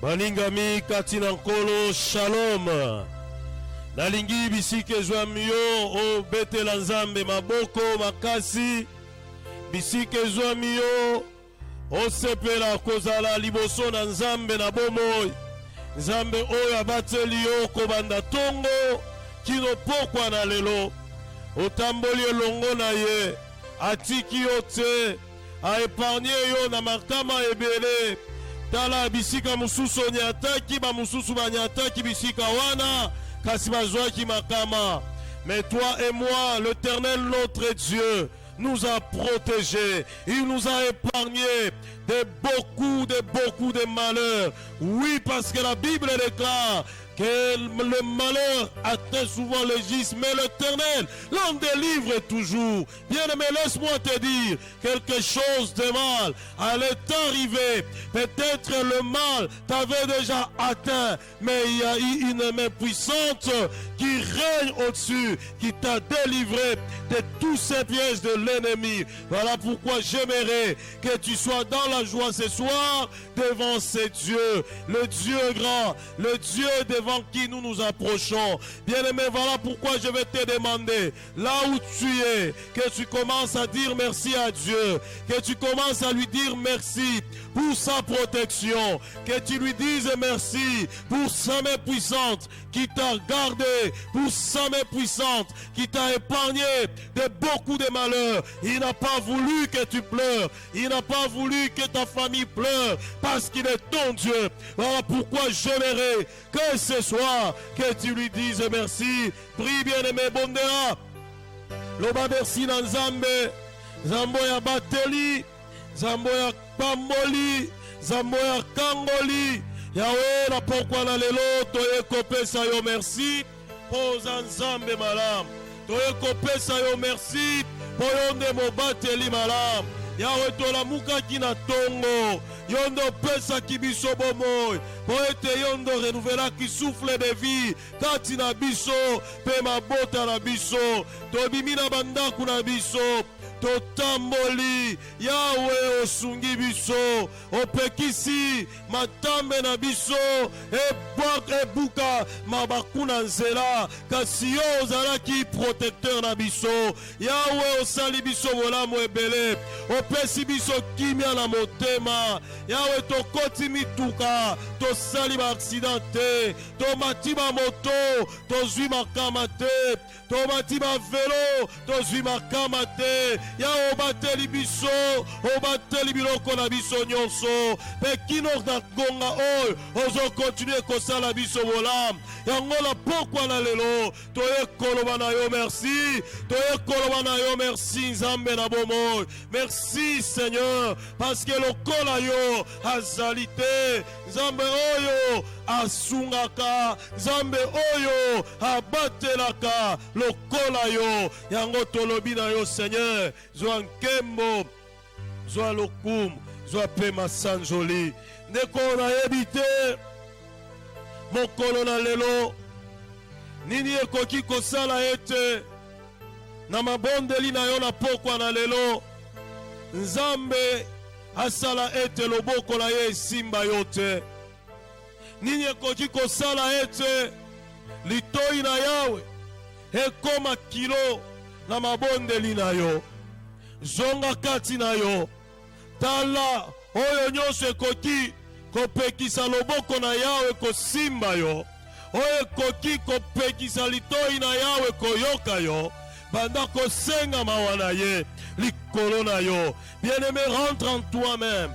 Balingami katina nkolo shalom. Nalingi bisike zwamiyo o betela nzambe maboko makasi. Bisike zwamiyo o sepela kozala liboso na nzambe na bomoi. Nzambe oyo abateli yo kobanda tongo kino pokwa na lelo. Otamboli elongo na ye. Atiki yo te. A épargné yo na makama ebele. Tala bisika mususu nyataki ba mususu ba nyataki bisika wana kasi bazwaki makama. Mais toi et moi, l'Éternel notre Dieu nous a protégés, il nous a épargnés de beaucoup de malheurs. Oui, parce que la Bible déclare que le malheur atteint souvent le juste, mais l'Éternel l'en délivre toujours. Bien-aimé, laisse-moi te dire, quelque chose de mal allait t'arriver. Peut-être le mal t'avait déjà atteint, mais il y a eu une main puissante qui règne au-dessus, qui t'a délivré de tous ces pièges de l'ennemi. Voilà pourquoi j'aimerais que tu sois dans la joie ce soir devant ces dieux, le Dieu grand, le Dieu devant qui nous nous approchons. Bien-aimé, voilà pourquoi je vais te demander, là où tu es, que tu commences à dire merci à Dieu, que tu commences à lui dire merci pour sa protection, que tu lui dises merci pour sa main puissante qui t'a gardé, pour sa main puissante qui t'a épargné de beaucoup de malheurs. Il n'a pas voulu que tu pleures, il n'a pas voulu que ta famille pleure, parce qu'il est ton Dieu. Voilà pourquoi j'aimerais que ce soir, que tu lui dises merci. Prie, bien-aimé Bondera. Loba merci dans Nzambe, Zambo ya bateli, Zambo ya pamboli, Zambo ya kangoli. Yahweh na pokwa na lelo toye kopesa yo merci. Poza Nzambe malam. Toye kopesa yo merci. Poyonde mo bateli malam. Yahweh tola muka kina tongo. Yondo pesa kibiso bomoy. Poete yondo renouvela ki souffle de vie. Kati na biso. Pe mabota na biso. Tobimi na bandaku na biso. Totamboli Yahweh osungi biso opekisi matambe na biso ebuka mabakuna nzela kasi yo ozalaki protecteur na biso. Yahweh osali biso bolamu ebele opesi biso kimia na motema. Yahweh tokoti mituka tosali ba accident te, tomati ba moto tozwi makama te, tomati ba velo tozwi makama te. Ya obateli biso, obateli biloko na biso nyonso. Pe kino na gonga oyo ozo continue kosala biso bolam. Yango la pokwa na lelo toye koloba na yo merci, toye koloba na yo merci Nzambe na bomoy. Merci Seigneur parce que lokola yo azali te, Nzambe oyo asungaka, Nzambe oyo abatelaka lokola yo. Yango tolobi na yo Seigneur, zwa nkembo, zwa lokum, zwa pema sanjoli. Ndeko na yebite mokolo na lelo nini ekoki kosala ete na mabondeli na yo na pokwa na lelo Nzambe asala ete loboko na ye esimba yo te? Nini ekoki kosala ete litoi na yawe ekoma kilo na mabondeli na yo? Zonga kati na yo, tala oyo nyonso ekoki kopekisa loboko na yawe kosimba yo, oyo ekoki kopekisa litoi na yawe koyoka yo, banda kosenga mawa na ye likolo na yo. Bien-aimé, rentre en toi-même,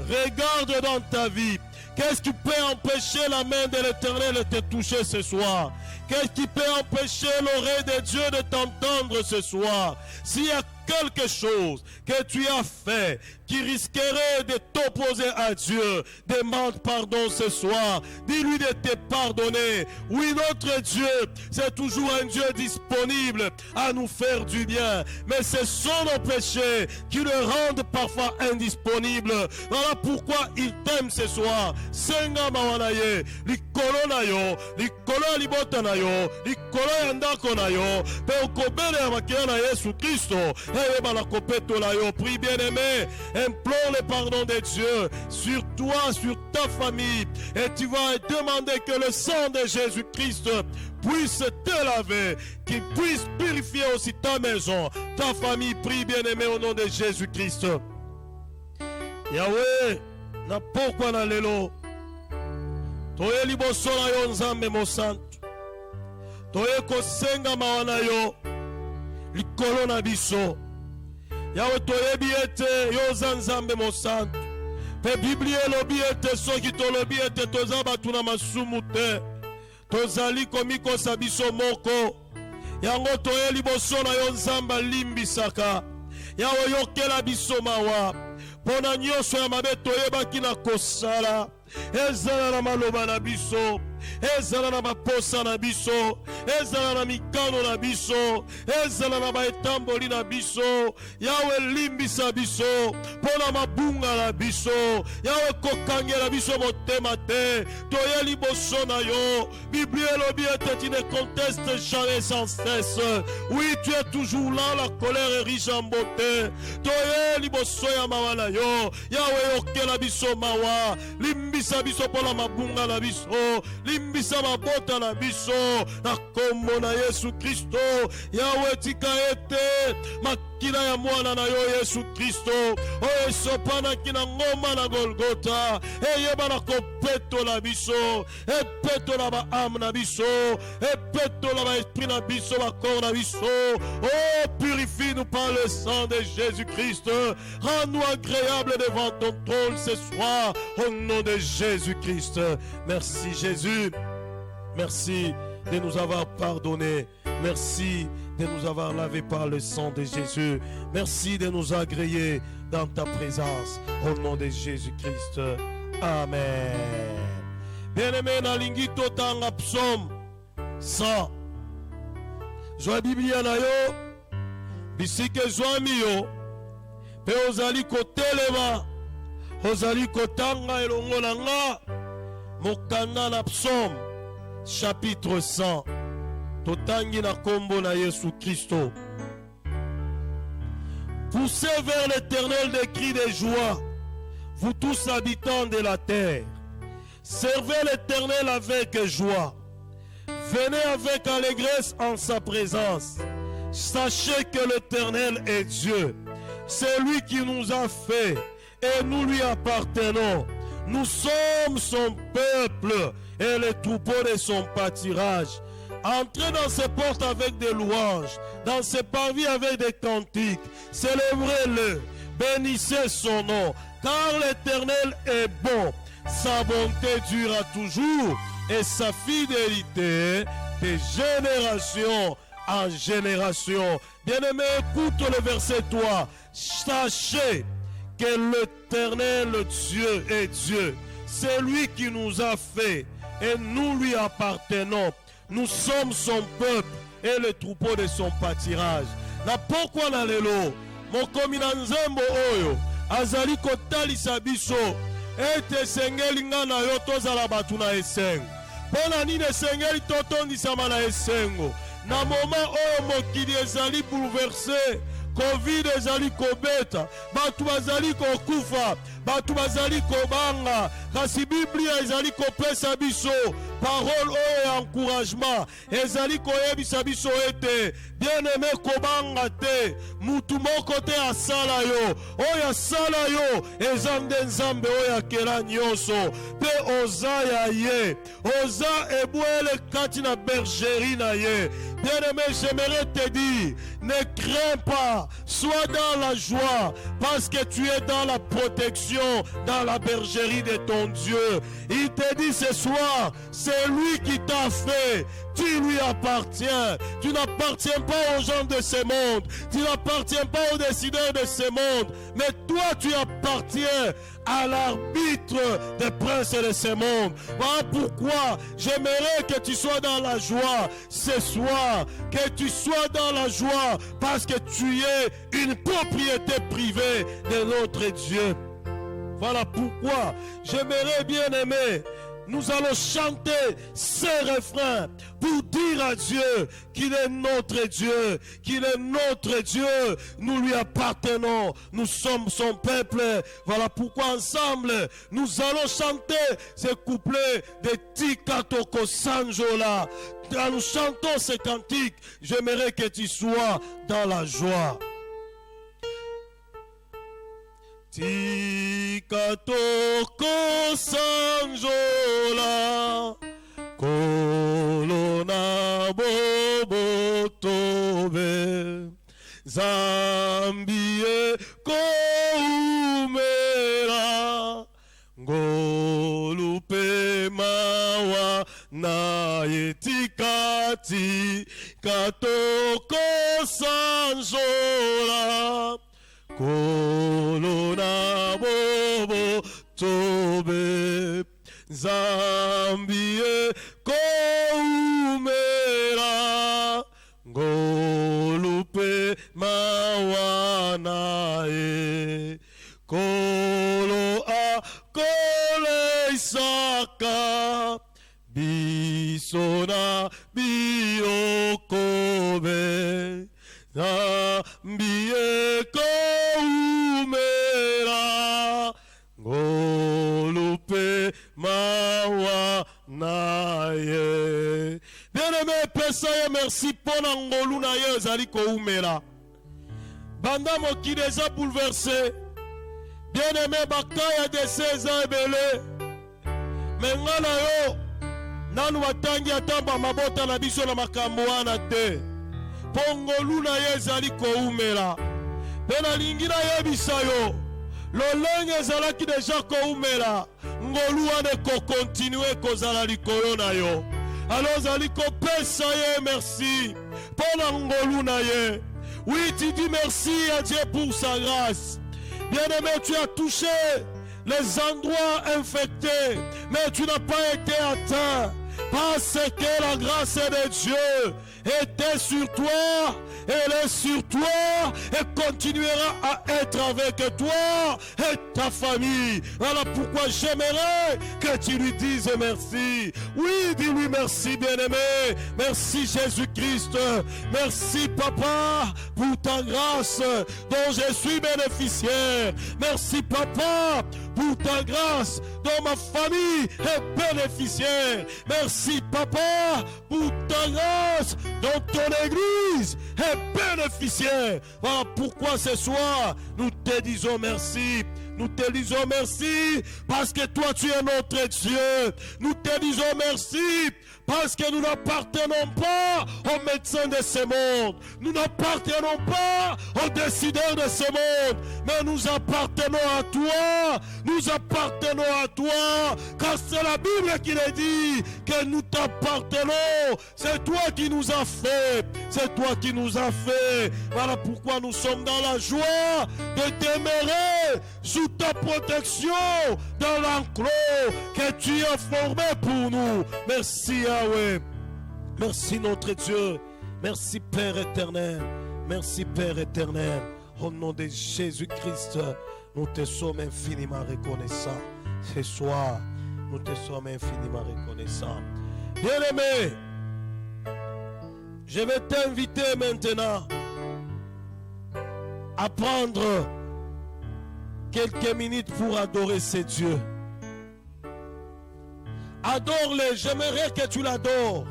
regarde dans ta vie. Qu'est-ce qui peut empêcher la main de l'Éternel de te toucher ce soir? Qu'est-ce qui peut empêcher l'oreille de Dieu de t'entendre ce soir? S'il y a quelque chose que tu as fait qui risquerait de t'opposer à Dieu, demande pardon ce soir. Dis-lui de te pardonner. Oui, notre Dieu, c'est toujours un Dieu disponible à nous faire du bien. Mais ce sont nos péchés qui le rendent parfois indisponible. Voilà pourquoi il t'aime ce soir. Senga mawanaye, likolo na yo, likolo libota na yo, likolo ya ndako na yo, pe okobele ya makila na Yesu Kristo. Prie bien-aimé, implore le pardon de Dieu sur toi, sur ta famille, et tu vas demander que le sang de Jésus-Christ puisse te laver, qu'il puisse purifier aussi ta maison, ta famille. Prie bien-aimé au nom de Jésus-Christ. Yahweh, na pokwa na lelo toye liboso na yo Nzambe mosantu, toye kosenga mawa na yo likolo na biso. Yahweh, toyebi ete yo za Nzambe mosantu, pe Biblia elobi ete soki tolobi ete toza batu na masumu te, tozali komikosa biso moko. Yango toye liboso na yo Nzambe alimbisaka. Yahweh, yokela biso mawa pona nyonso ya mabe toyebaki na kosala, ezala na maloba na biso, ezala na baposa na biso, ezala na mikano na biso, ezala na baetamboli na biso. Yawe limbisa biso pona mabunga na biso. Yawe kokangela biso motema te, toye liboso na yo. Biblia elobi ete tu ne contestes jamais sans cesse. Oui, tu es toujours là, la colère est riche en beauté. Toye liboso ya mawa na yo. Yawe yokela biso mawa, limbisa biso pona mabunga na biso, limbisa mabota na biso na kombo na Yesu Kristo. Yawe tika ete makila ya mwana na yo Yesu Kristo oyo esopanaki na ngoma na Golgota eyeba na kopetola biso, epetola baame na biso, epetola baesprit na biso, bakor na biso. Oh, purifie-nous par le sang de Jésus-Christ. Rends-nous agréables devant ton trône ce soir au nom de Jésus-Christ. Merci Jésus. Merci de nous avoir pardonné. Merci de nous avoir lavé par le sang de Jésus. Merci de nous agréer dans ta présence. Au nom de Jésus-Christ. Amen. Bien-aimé, nalingi totanga psaume 100. Joa Biblia na yo, bisike zwami yo, pe ozali kotelema, ozali kotanga elongo na nga, mokanda na psaume chapitre 100. Totangi na kombo na Yesu Christo. Poussez vers l'Éternel des cris de joie, vous tous habitants de la terre. Servez l'Éternel avec joie. Venez avec allégresse en sa présence. Sachez que l'Éternel est Dieu. C'est lui qui nous a fait et nous lui appartenons. Nous sommes son peuple et les troupeaux de son pâturage. Entrez dans ses portes avec des louanges, dans ses parvis avec des cantiques. Célébrez-le, bénissez son nom, car l'Éternel est bon. Sa bonté durera toujours et sa fidélité de génération en génération. Bien-aimé, écoute le verset 3. Sachez que l'Éternel Dieu est Dieu. C'est lui qui nous a fait et nous lui appartenons. Nous sommes son peuple et le troupeau de son pâturage. Na pokwa na lelo, mokomi na nzembo oyo, azali kotalisa biso, ete sengeli nga na yo tozala batu na esengo. Pona nini esengeli totondisama na esengo? Na moment oyo mokili ezali bouleversé, Covid ezali kobeta, batu bazali kokufa, batu bazali kobanga, kasi Biblia ezali kopesa biso parole oyo ya encouragement, ezali koyebisa biso ete bien-aimé kobanga te, mutu moko te asala yo, oyo asala yo eza nde Nzambe oyo akela nyonso, pe oza ya ye, oza ebwele kati na bergerie na ye. Bien-aimé, j'aimerais te dire, ne crains pas, sois dans la joie, parce que tu es dans la protection, dans la bergerie de ton Dieu. Il te dit ce soir, c'est lui qui t'a fait, tu lui appartiens. Tu n'appartiens pas aux gens de ce monde, tu n'appartiens pas aux décideurs de ce monde, mais toi tu appartiens à l'arbitre des princes de ce monde. Voilà pourquoi j'aimerais que tu sois dans la joie ce soir, que tu sois dans la joie parce que tu es une propriété privée de notre Dieu. Voilà pourquoi j'aimerais bien aimer nous allons chanter ces refrains pour dire à Dieu qu'il est notre Dieu, qu'il est notre Dieu. Nous lui appartenons, nous sommes son peuple. Voilà pourquoi ensemble, nous allons chanter ces couplets de Tika Toko Sanjola. Quand nous chantons ces cantiques, j'aimerais que tu sois dans la joie. Tika Toko Sanjola Kolona Bobo Tobe Zambie Koumera Ngolupe Mawa Na Yetikati Katoko Sanjola Kolona Bobo Tobe Zambie Koumera Ngolupe Mawanae Kolo a Kole Isaka Bisona Biokobe Zambie Koumera Ngolupe Mawanae. Bien-aimé, Pessaye, merci pour Ngolu Naye Zali Koumera. Banda Mokide eza bouleversé. Bien-aimé, Bakaya de 16 ans belé. Mengana yo nanu watangi atamba mabota na biso na makambo wana te. Pongolu na ye ezali koumela. Pena lingina yebisa yo. Lolenge ezalaki deja koumela. Ngolu wane ko continue kozala likolo na yo. Alors zali kopesa ye merci. Pona ngolu na ye. Oui, tu dis merci à Dieu pour sa grâce. Bien-aimé, tu as touché les endroits infectés, mais tu n'as pas été atteint parce que la grâce de Dieu était sur toi, elle est sur toi et continuera à être avec toi et ta famille. Voilà pourquoi j'aimerais que tu lui dises merci. Oui, dis-lui merci, bien-aimé. Merci Jésus-Christ. Merci Papa pour ta grâce dont je suis bénéficiaire. Merci Papa pour ta grâce dont ma famille est bénéficiaire. Merci Papa pour ta grâce dont ton église est bénéficiaire. Voilà pourquoi ce soir nous te disons merci. Nous te disons merci parce que toi tu es notre Dieu. Nous te disons merci parce que nous n'appartenons pas aux médecins de ce monde. Nous n'appartenons pas aux décideurs de ce monde. Mais nous appartenons à toi. Nous appartenons à toi. Car c'est la Bible qui le dit que nous t'appartenons. C'est toi qui nous as fait. C'est toi qui nous as fait. Voilà pourquoi nous sommes dans la joie de demeurer sous ta protection dans l'enclos que tu as formé pour nous. Merci Yahweh. Merci notre Dieu. Merci Père éternel. Merci Père éternel. Au nom de Jésus-Christ, nous te sommes infiniment reconnaissants. Ce soir, nous te sommes infiniment reconnaissants. Bien-aimé, je vais t'inviter maintenant à prendre quelques minutes pour adorer ces dieux. Adore-les, j'aimerais que tu l'adores.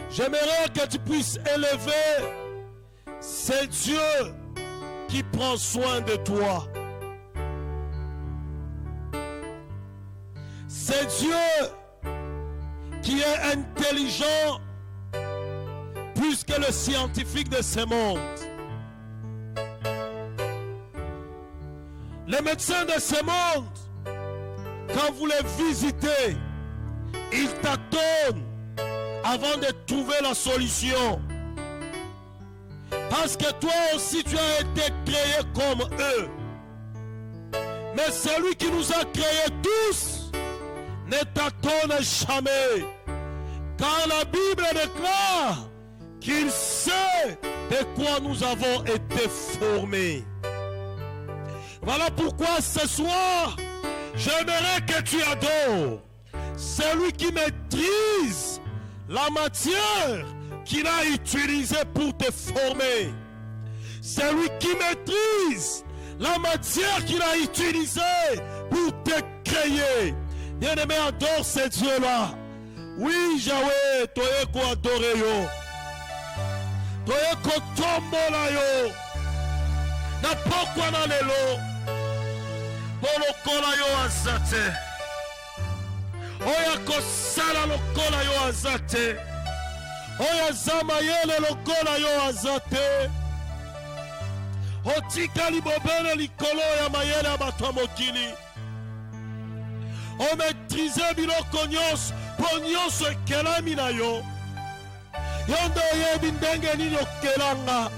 J'aimerais que tu puisses élever ces dieux qui prend soin de toi. C'est Dieu qui est intelligent plus que le scientifique de ce monde. Les médecins de ce monde, quand vous les visitez, ils tâtonnent avant de trouver la solution. Parce que toi aussi tu as été créé comme eux. Mais celui qui nous a créés tous ne tâtonne jamais. Car la Bible déclare qu'il sait de quoi nous avons été formés. Voilà pourquoi ce soir, J'aimerais que tu adores celui qui maîtrise la matière qu'il a utilisée pour te former. Celui qui maîtrise la matière qu'il a utilisée pour te créer. Bien-aimé, adore ce Dieu-là. Oui, Yahweh, toye ko adore yo. Toye ko tombola yo. Na pokwa na lelo. Polokola yo azate. Oya ko sala lokola yo azate. Oya zama yele lokola yo azate. Otika libobele likolo ya mayele ya bato ya mokili. O maîtrise biloko nyonso po nyonso ekelami na yo. Yo nde oyebi ndenge nini okelanga.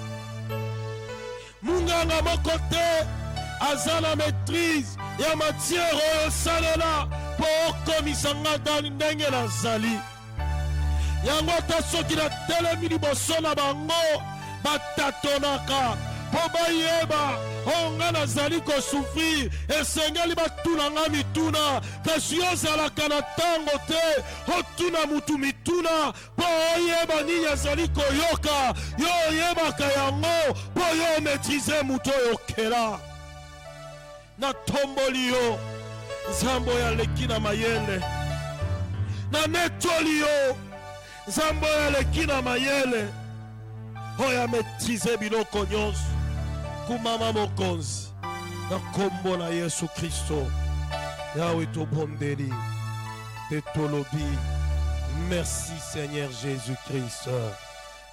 Munganga moko te aza na maîtrise ya matière oyo osalela po okomisa nga ndenge nazali. Yango ata soki natelemi liboso na bango batatonaka po bayeba nga nazali kosufrir, esengeli batuna nga mituna, kasi ozalaka na ntango te otuna mutu mituna po oyeba nini azali koyoka. Yo oyebaka yango po yo maîtrize mutu oyo okela. Natomboli yo nzambe oyo aleki na mayele. Nanetoli yo nzambe oyo aleki na mayele, oyo amaîtrize biloko nyonso. Kumama mokonzi na kombo na Yesu Kristo. Yawe tobondeli te tolobi. Merci Seigneur Jésus-Christ.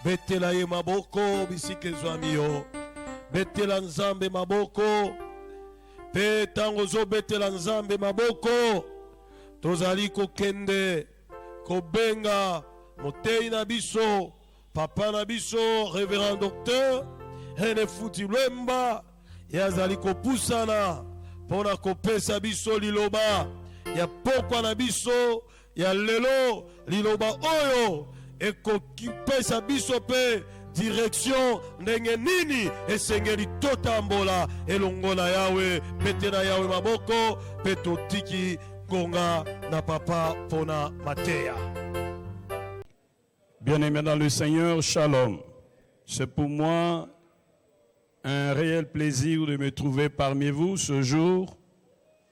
Betela ye maboko bisika ezwami yo. Betela nzambe maboko. Pe tango zo betela nzambe maboko. Tozali kokende kobenga motei na biso, papa na biso, révérend docteur Ene Futi Lwemba, yazali kopusana pona kopesa biso liloba ya pokwa na biso ya lelo, liloba oyo ekopesa biso pe direction ndenge nini esengeli totambola elongo na Yawe. Pete na Yawe maboko pe totiki konga na papa pona mateya. Bien-aimés dans le Seigneur, shalom. C'est pour moi un réel plaisir de me trouver parmi vous ce jour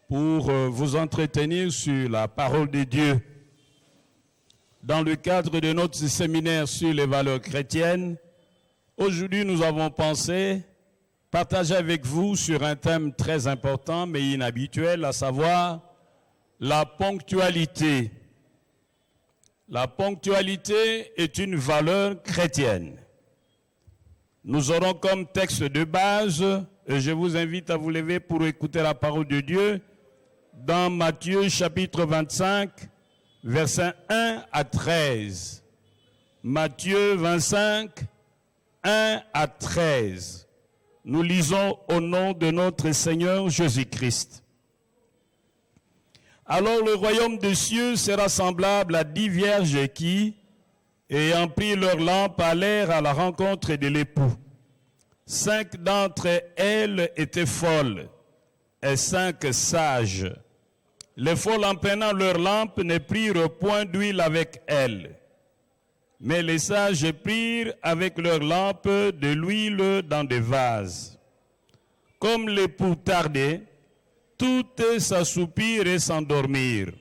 pour vous entretenir sur la parole de Dieu. Dans le cadre de notre séminaire sur les valeurs chrétiennes, aujourd'hui nous avons pensé partager avec vous sur un thème très important mais inhabituel, à savoir la ponctualité. La ponctualité est une valeur chrétienne. Nous aurons comme texte de base, et je vous invite à vous lever pour écouter la parole de Dieu, dans Matthieu chapitre 25, versets 1 à 13. Matthieu 25, 1 à 13. Nous lisons au nom de notre Seigneur Jésus-Christ. Alors le royaume des cieux sera semblable à 10 vierges qui, ayant pris leur lampe, allèrent à la rencontre de l'époux. 5 d'entre elles étaient folles et 5 sages. Les folles, en prenant leur lampe, ne prirent point d'huile avec elles. Mais les sages prirent avec leur lampe de l'huile dans des vases. Comme l'époux tardait, toutes s'assoupirent et s'endormirent.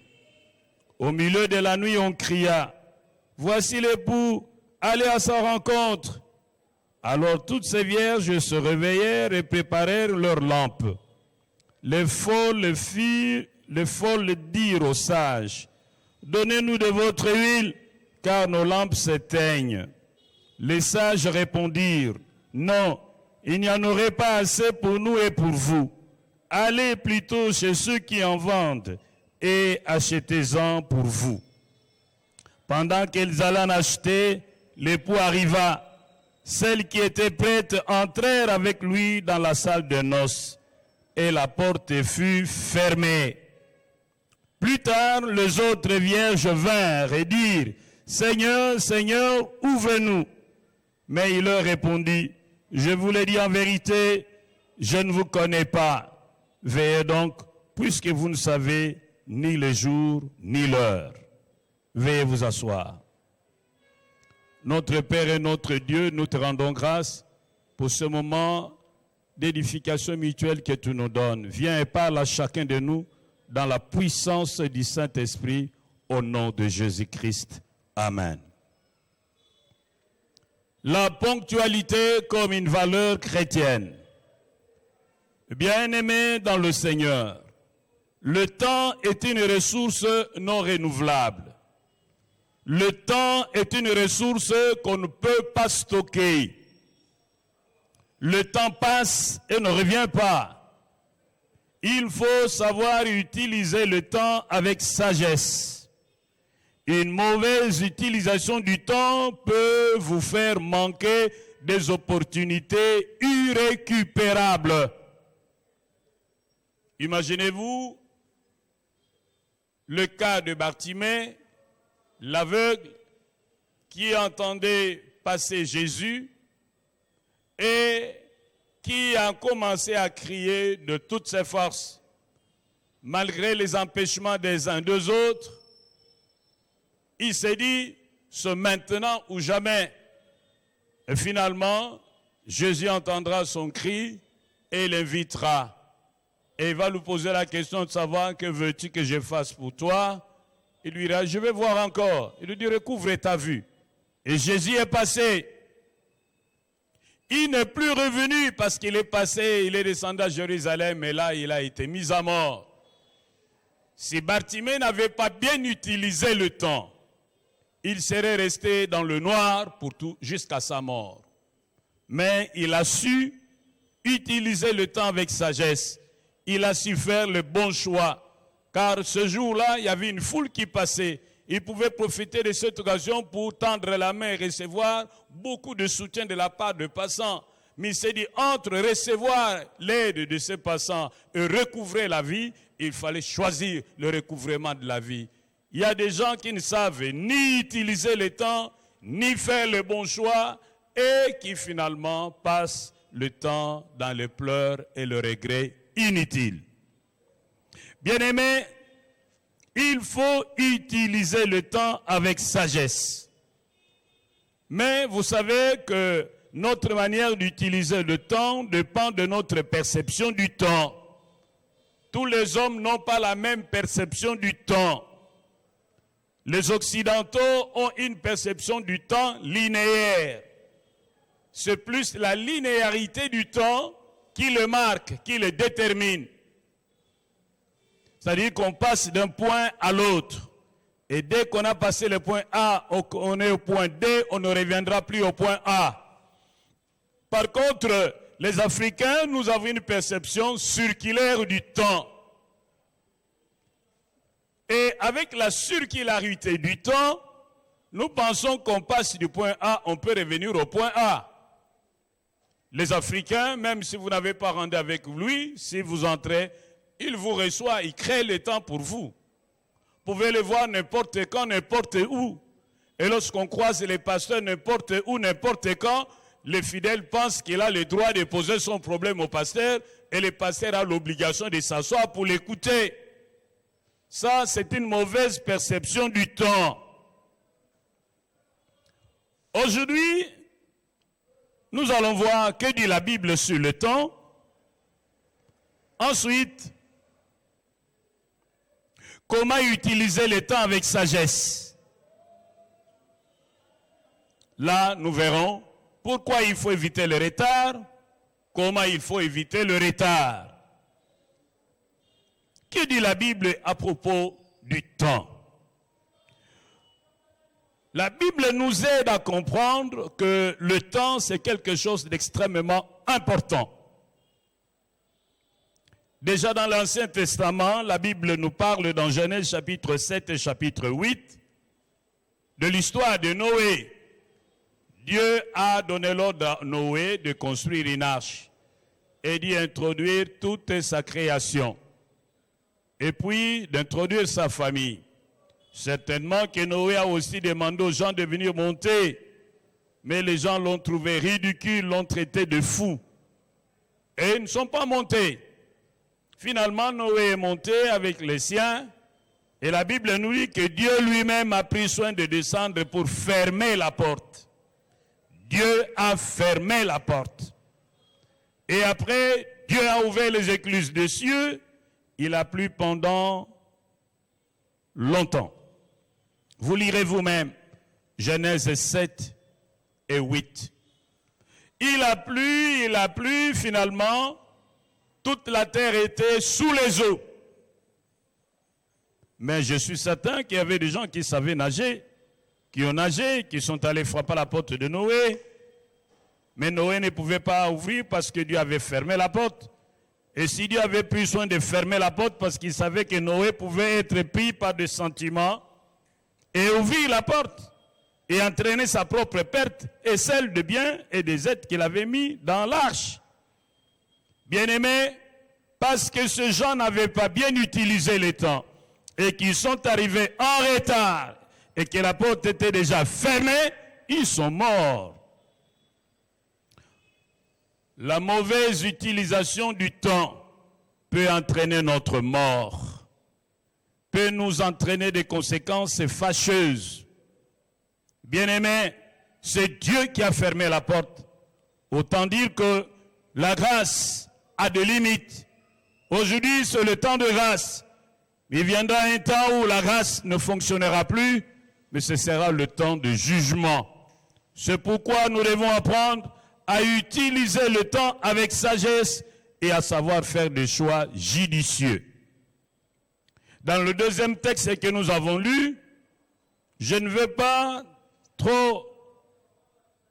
Au milieu de la nuit, on cria: voici l'époux, allez à sa rencontre. Alors toutes ces vierges se réveillèrent et préparèrent leurs lampes. Les folles dirent aux sages: donnez-nous de votre huile, car nos lampes s'éteignent. Les sages répondirent: non, il n'y en aurait pas assez pour nous et pour vous. Allez plutôt chez ceux qui en vendent et achetez-en pour vous. Pendant qu'ils allaient en acheter, l'époux arriva. Celles qui étaient prêtes entrèrent avec lui dans la salle de noces, et la porte fut fermée. Plus tard, les autres vierges vinrent et dirent: Seigneur, Seigneur, ouvre-nous. Mais il leur répondit: je vous le dis en vérité, je ne vous connais pas. Veillez donc puisque vous ne savez ni le jour ni l'heure. Veuillez vous asseoir. Notre Père et notre Dieu, nous te rendons grâce pour ce moment d'édification mutuelle que tu nous donnes. Viens et parle à chacun de nous dans la puissance du Saint-Esprit, au nom de Jésus-Christ. Amen. La ponctualité comme une valeur chrétienne. Bien-aimés dans le Seigneur, le temps est une ressource non renouvelable. Le temps est une ressource qu'on ne peut pas stocker. Le temps passe et ne revient pas. Il faut savoir utiliser le temps avec sagesse. Une mauvaise utilisation du temps peut vous faire manquer des opportunités irrécupérables. Imaginez-vous le cas de Bartimée, l'aveugle, qui entendait passer Jésus et qui a commencé à crier de toutes ses forces, malgré les empêchements des uns des autres. Il s'est dit, c'est maintenant ou jamais. Et finalement, Jésus entendra son cri et l'invitera. Et il va lui poser la question de savoir, que veux-tu que je fasse pour toi? Il lui dira, je vais voir encore. Il lui dit, recouvre ta vue. Et Jésus est passé. Il n'est plus revenu parce qu'il est passé, il est descendu à Jérusalem et là, il a été mis à mort. Si Bartimée n'avait pas bien utilisé le temps, il serait resté dans le noir pour tout jusqu'à sa mort. Mais il a su utiliser le temps avec sagesse. Il a su faire le bon choix. Car ce jour-là, il y avait une foule qui passait. Il pouvait profiter de cette occasion pour tendre la main et recevoir beaucoup de soutien de la part de passants. Mais il s'est dit, entre recevoir l'aide de ces passants et recouvrer la vie, il fallait choisir le recouvrement de la vie. Il y a des gens qui ne savent ni utiliser le temps, ni faire le bon choix, et qui finalement passent le temps dans les pleurs et le regret inutile. Bien-aimés, il faut utiliser le temps avec sagesse. Mais vous savez que notre manière d'utiliser le temps dépend de notre perception du temps. Tous les hommes n'ont pas la même perception du temps. Les Occidentaux ont une perception du temps linéaire. C'est plus la linéarité du temps qui le marque, qui le détermine. C'est-à-dire qu'on passe d'un point à l'autre. Et dès qu'on a passé le point A, on est au point D, on ne reviendra plus au point A. Par contre, les Africains, nous avons une perception circulaire du temps. Et avec la circularité du temps, nous pensons qu'on passe du point A, on peut revenir au point A. Les Africains, même si vous n'avez pas rendu avec lui, si vous entrez, il vous reçoit, il crée le temps pour vous. Vous pouvez le voir n'importe quand, n'importe où. Et lorsqu'on croise les pasteurs n'importe où, n'importe quand, les fidèles pensent qu'il a le droit de poser son problème au pasteur et le pasteur a l'obligation de s'asseoir pour l'écouter. Ça, c'est une mauvaise perception du temps. Aujourd'hui, nous allons voir que dit la Bible sur le temps. Ensuite, comment utiliser le temps avec sagesse. Là, nous verrons pourquoi il faut éviter le retard, comment il faut éviter le retard. Que dit la Bible à propos du temps? La Bible nous aide à comprendre que le temps, c'est quelque chose d'extrêmement important. Déjà dans l'Ancien Testament, la Bible nous parle dans Genèse chapitre 7 et chapitre 8 de l'histoire de Noé. Dieu a donné l'ordre à Noé de construire une arche et d'y introduire toute sa création. Et puis d'introduire sa famille. Certainement que Noé a aussi demandé aux gens de venir monter, mais les gens l'ont trouvé ridicule, l'ont traité de fou. Et ils ne sont pas montés. Finalement, Noé est monté avec les siens. Et la Bible nous dit que Dieu lui-même a pris soin de descendre pour fermer la porte. Dieu a fermé la porte. Et après, Dieu a ouvert les écluses des cieux. Il a plu pendant longtemps. Vous lirez vous-même Genèse 7 et 8. Il a plu, finalement, toute la terre était sous les eaux. Mais je suis certain qu'il y avait des gens qui savaient nager, qui ont nagé, qui sont allés frapper à la porte de Noé. Mais Noé ne pouvait pas ouvrir parce que Dieu avait fermé la porte. Et si Dieu avait pris soin de fermer la porte parce qu'il savait que Noé pouvait être pris par des sentiments et ouvrir la porte et entraîner sa propre perte et celle de biens et des êtres qu'il avait mis dans l'arche. Bien-aimés, parce que ces gens n'avaient pas bien utilisé le temps et qu'ils sont arrivés en retard et que la porte était déjà fermée, ils sont morts. La mauvaise utilisation du temps peut entraîner notre mort, peut nous entraîner des conséquences fâcheuses. Bien-aimés, c'est Dieu qui a fermé la porte. Autant dire que la grâce a des limites. Aujourd'hui, c'est le temps de grâce. Il viendra un temps où la grâce ne fonctionnera plus, mais ce sera le temps de jugement. C'est pourquoi nous devons apprendre à utiliser le temps avec sagesse et à savoir faire des choix judicieux. Dans le deuxième texte que nous avons lu, je ne veux pas trop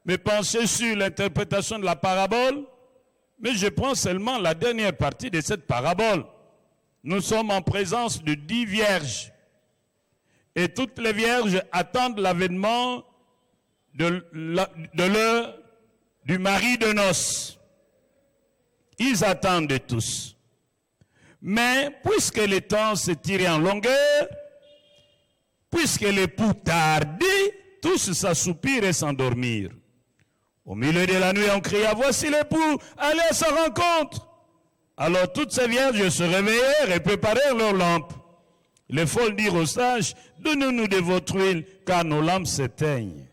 me pencher sur l'interprétation de la parabole, mais je prends seulement la dernière partie de cette parabole. Nous sommes en présence de 10 vierges. Et toutes les vierges attendent l'avènement du mari de noces. Ils attendent tous. Mais puisque le temps s'est tiré en longueur, puisque l'époux tardait, tous s'assoupirent et s'endormirent. Au milieu de la nuit, on cria, voici l'époux, allez à sa rencontre. Alors toutes ces vierges se réveillèrent et préparèrent leurs lampes. Les folles dirent aux sages, donnez-nous de votre huile, car nos lampes s'éteignent.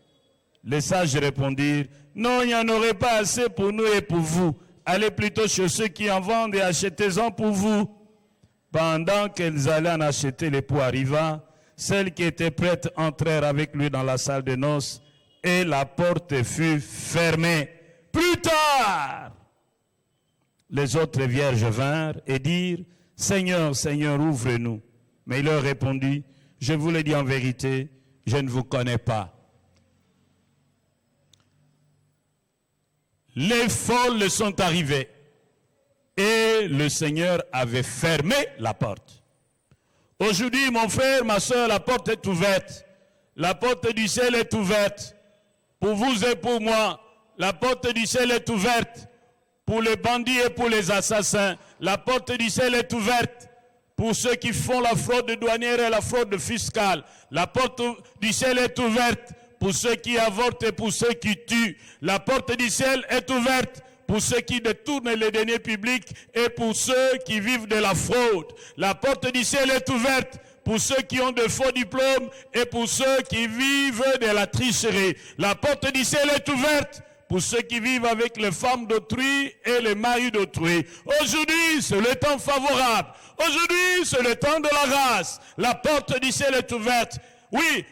Les sages répondirent, non, il n'y en aurait pas assez pour nous et pour vous. Allez plutôt chez ceux qui en vendent et achetez-en pour vous. Pendant qu'elles allaient en acheter, l'époux arriva. Celles qui étaient prêtes entrèrent avec lui dans la salle de noces et la porte fut fermée. Plus tard, les autres vierges vinrent et dirent, Seigneur, Seigneur, ouvre-nous. Mais il leur répondit, je vous le dis en vérité, je ne vous connais pas. Les folles sont arrivées et le Seigneur avait fermé la porte. Aujourd'hui, mon frère, ma soeur, la porte est ouverte. La porte du ciel est ouverte. Pour vous et pour moi, la porte du ciel est ouverte. Pour les bandits et pour les assassins, la porte du ciel est ouverte. Pour ceux qui font la fraude douanière et la fraude fiscale, la porte du ciel est ouverte. Pour ceux qui avortent et pour ceux qui tuent, la porte du ciel est ouverte. Pour ceux qui détournent les deniers publics et pour ceux qui vivent de la fraude. La porte du ciel est ouverte pour ceux qui ont de faux diplômes et pour ceux qui vivent de la tricherie. La porte du ciel est ouverte pour ceux qui vivent avec les femmes d'autrui et les maris d'autrui. Aujourd'hui, c'est le temps favorable. Aujourd'hui, c'est le temps de la grâce. La porte du ciel est ouverte. Oui,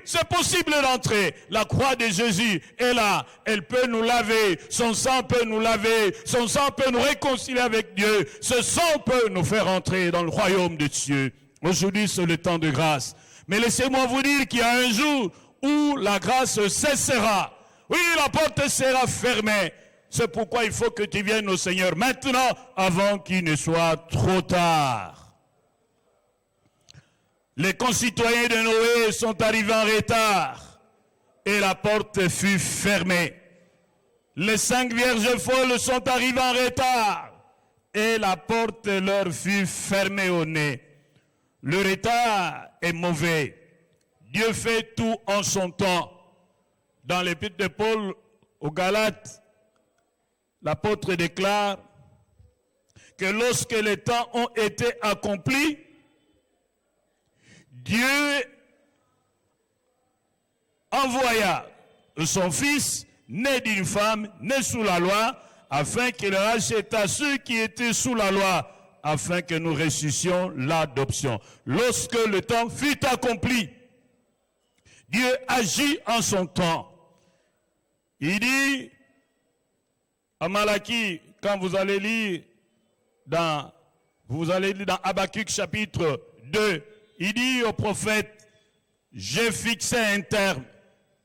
c'est possible d'entrer. La croix de Jésus est là. Elle peut nous laver. Son sang peut nous laver. Son sang peut nous réconcilier avec Dieu. Ce sang peut nous faire entrer dans le royaume de Dieu. Aujourd'hui, c'est le temps de grâce. Mais laissez-moi vous dire qu'il y a un jour où la grâce cessera. Oui, la porte sera fermée. C'est pourquoi il faut que tu viennes au Seigneur maintenant avant qu'il ne soit trop tard. Les concitoyens de Noé sont arrivés en retard et la porte fut fermée. Les 5 vierges folles sont arrivées en retard et la porte leur fut fermée au nez. Le retard est mauvais. Dieu fait tout en son temps. Dans l'épître de Paul aux Galates, l'apôtre déclare que lorsque les temps ont été accomplis, Dieu envoya son Fils, né d'une femme, né sous la loi, afin qu'il rachète ceux qui étaient sous la loi, afin que nous ressuscitions l'adoption. Lorsque le temps fut accompli, Dieu agit en son temps. Il dit à Malachie, quand vous allez lire dans Habakkuk chapitre 2, il dit au prophète, j'ai fixé un terme,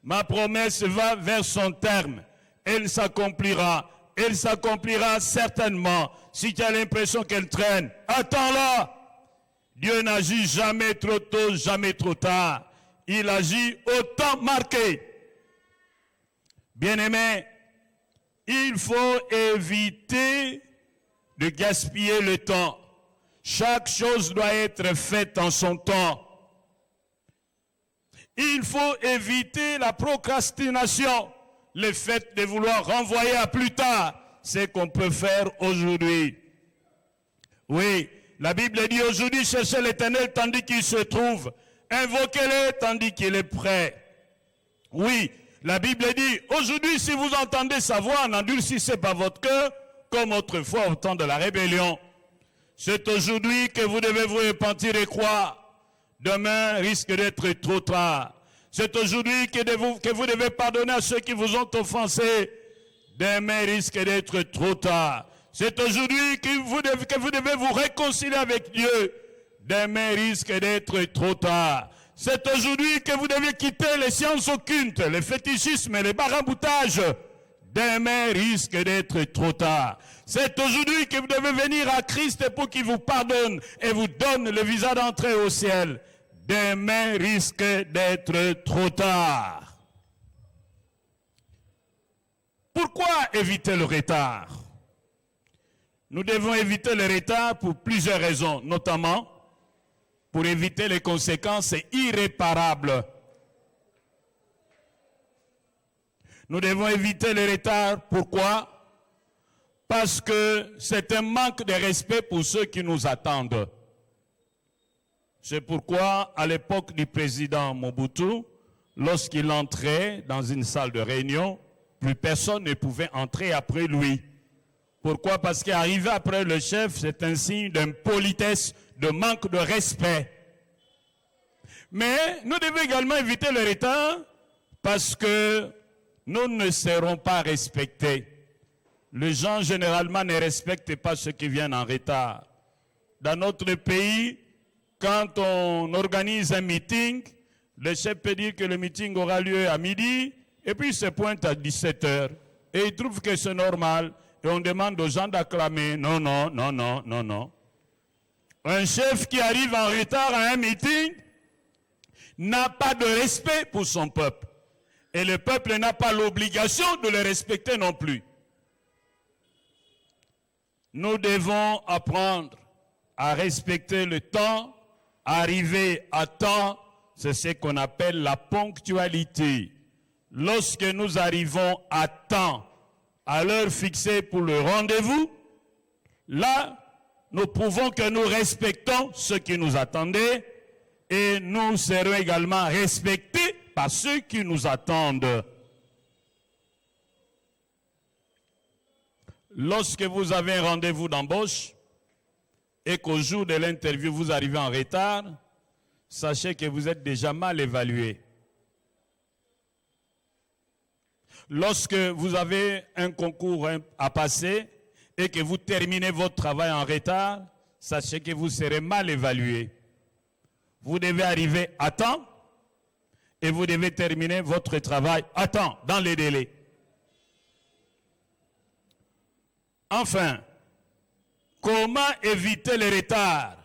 ma promesse va vers son terme, elle s'accomplira certainement. Si tu as l'impression qu'elle traîne, attends-la. Dieu n'agit jamais trop tôt, jamais trop tard. Il agit au temps marqué. Bien-aimés, il faut éviter de gaspiller le temps. Chaque chose doit être faite en son temps. Il faut éviter la procrastination, le fait de vouloir renvoyer à plus tard ce qu'on peut faire aujourd'hui. Oui, la Bible dit aujourd'hui, cherchez l'Éternel tandis qu'il se trouve, invoquez-le tandis qu'il est prêt. Oui, la Bible dit, aujourd'hui, si vous entendez sa voix, n'endurcissez pas votre cœur, comme autrefois au temps de la rébellion. C'est aujourd'hui que vous devez vous repentir et croire. Demain risque d'être trop tard. C'est aujourd'hui que vous devez pardonner à ceux qui vous ont offensé. Demain risque d'être trop tard. C'est aujourd'hui que vous devez vous réconcilier avec Dieu. Demain risque d'être trop tard. C'est aujourd'hui que vous devez quitter les sciences occultes, les fétichismes et les baraboutages. Demain risque d'être trop tard. C'est aujourd'hui que vous devez venir à Christ pour qu'il vous pardonne et vous donne le visa d'entrée au ciel. Demain risque d'être trop tard. Pourquoi éviter le retard? Nous devons éviter le retard pour plusieurs raisons, notamment pour éviter les conséquences irréparables. Nous devons éviter le retard. Pourquoi? Parce que c'est un manque de respect pour ceux qui nous attendent. C'est pourquoi, à l'époque du président Mobutu, lorsqu'il entrait dans une salle de réunion, plus personne ne pouvait entrer après lui. Pourquoi? Parce qu'arriver après le chef, c'est un signe d'impolitesse, de manque de respect. Mais nous devons également éviter le retard parce que nous ne serons pas respectés. Les gens généralement ne respectent pas ceux qui viennent en retard. Dans notre pays, quand on organise un meeting, le chef peut dire que le meeting aura lieu à midi, et puis il se pointe à 17h. Et il trouve que c'est normal. Et on demande aux gens d'acclamer. Non, non, non, non, non, non. Un chef qui arrive en retard à un meeting n'a pas de respect pour son peuple. Et le peuple n'a pas l'obligation de le respecter non plus. Nous devons apprendre à respecter le temps, arriver à temps, c'est ce qu'on appelle la ponctualité. Lorsque nous arrivons à temps, à l'heure fixée pour le rendez-vous, là, nous prouvons que nous respectons ceux qui nous attendaient et nous serons également respectés par ceux qui nous attendent. Lorsque vous avez un rendez-vous d'embauche et qu'au jour de l'interview, vous arrivez en retard, sachez que vous êtes déjà mal évalué. Lorsque vous avez un concours à passer et que vous terminez votre travail en retard, sachez que vous serez mal évalué. Vous devez arriver à temps et vous devez terminer votre travail à temps, dans les délais. Enfin, comment éviter les retards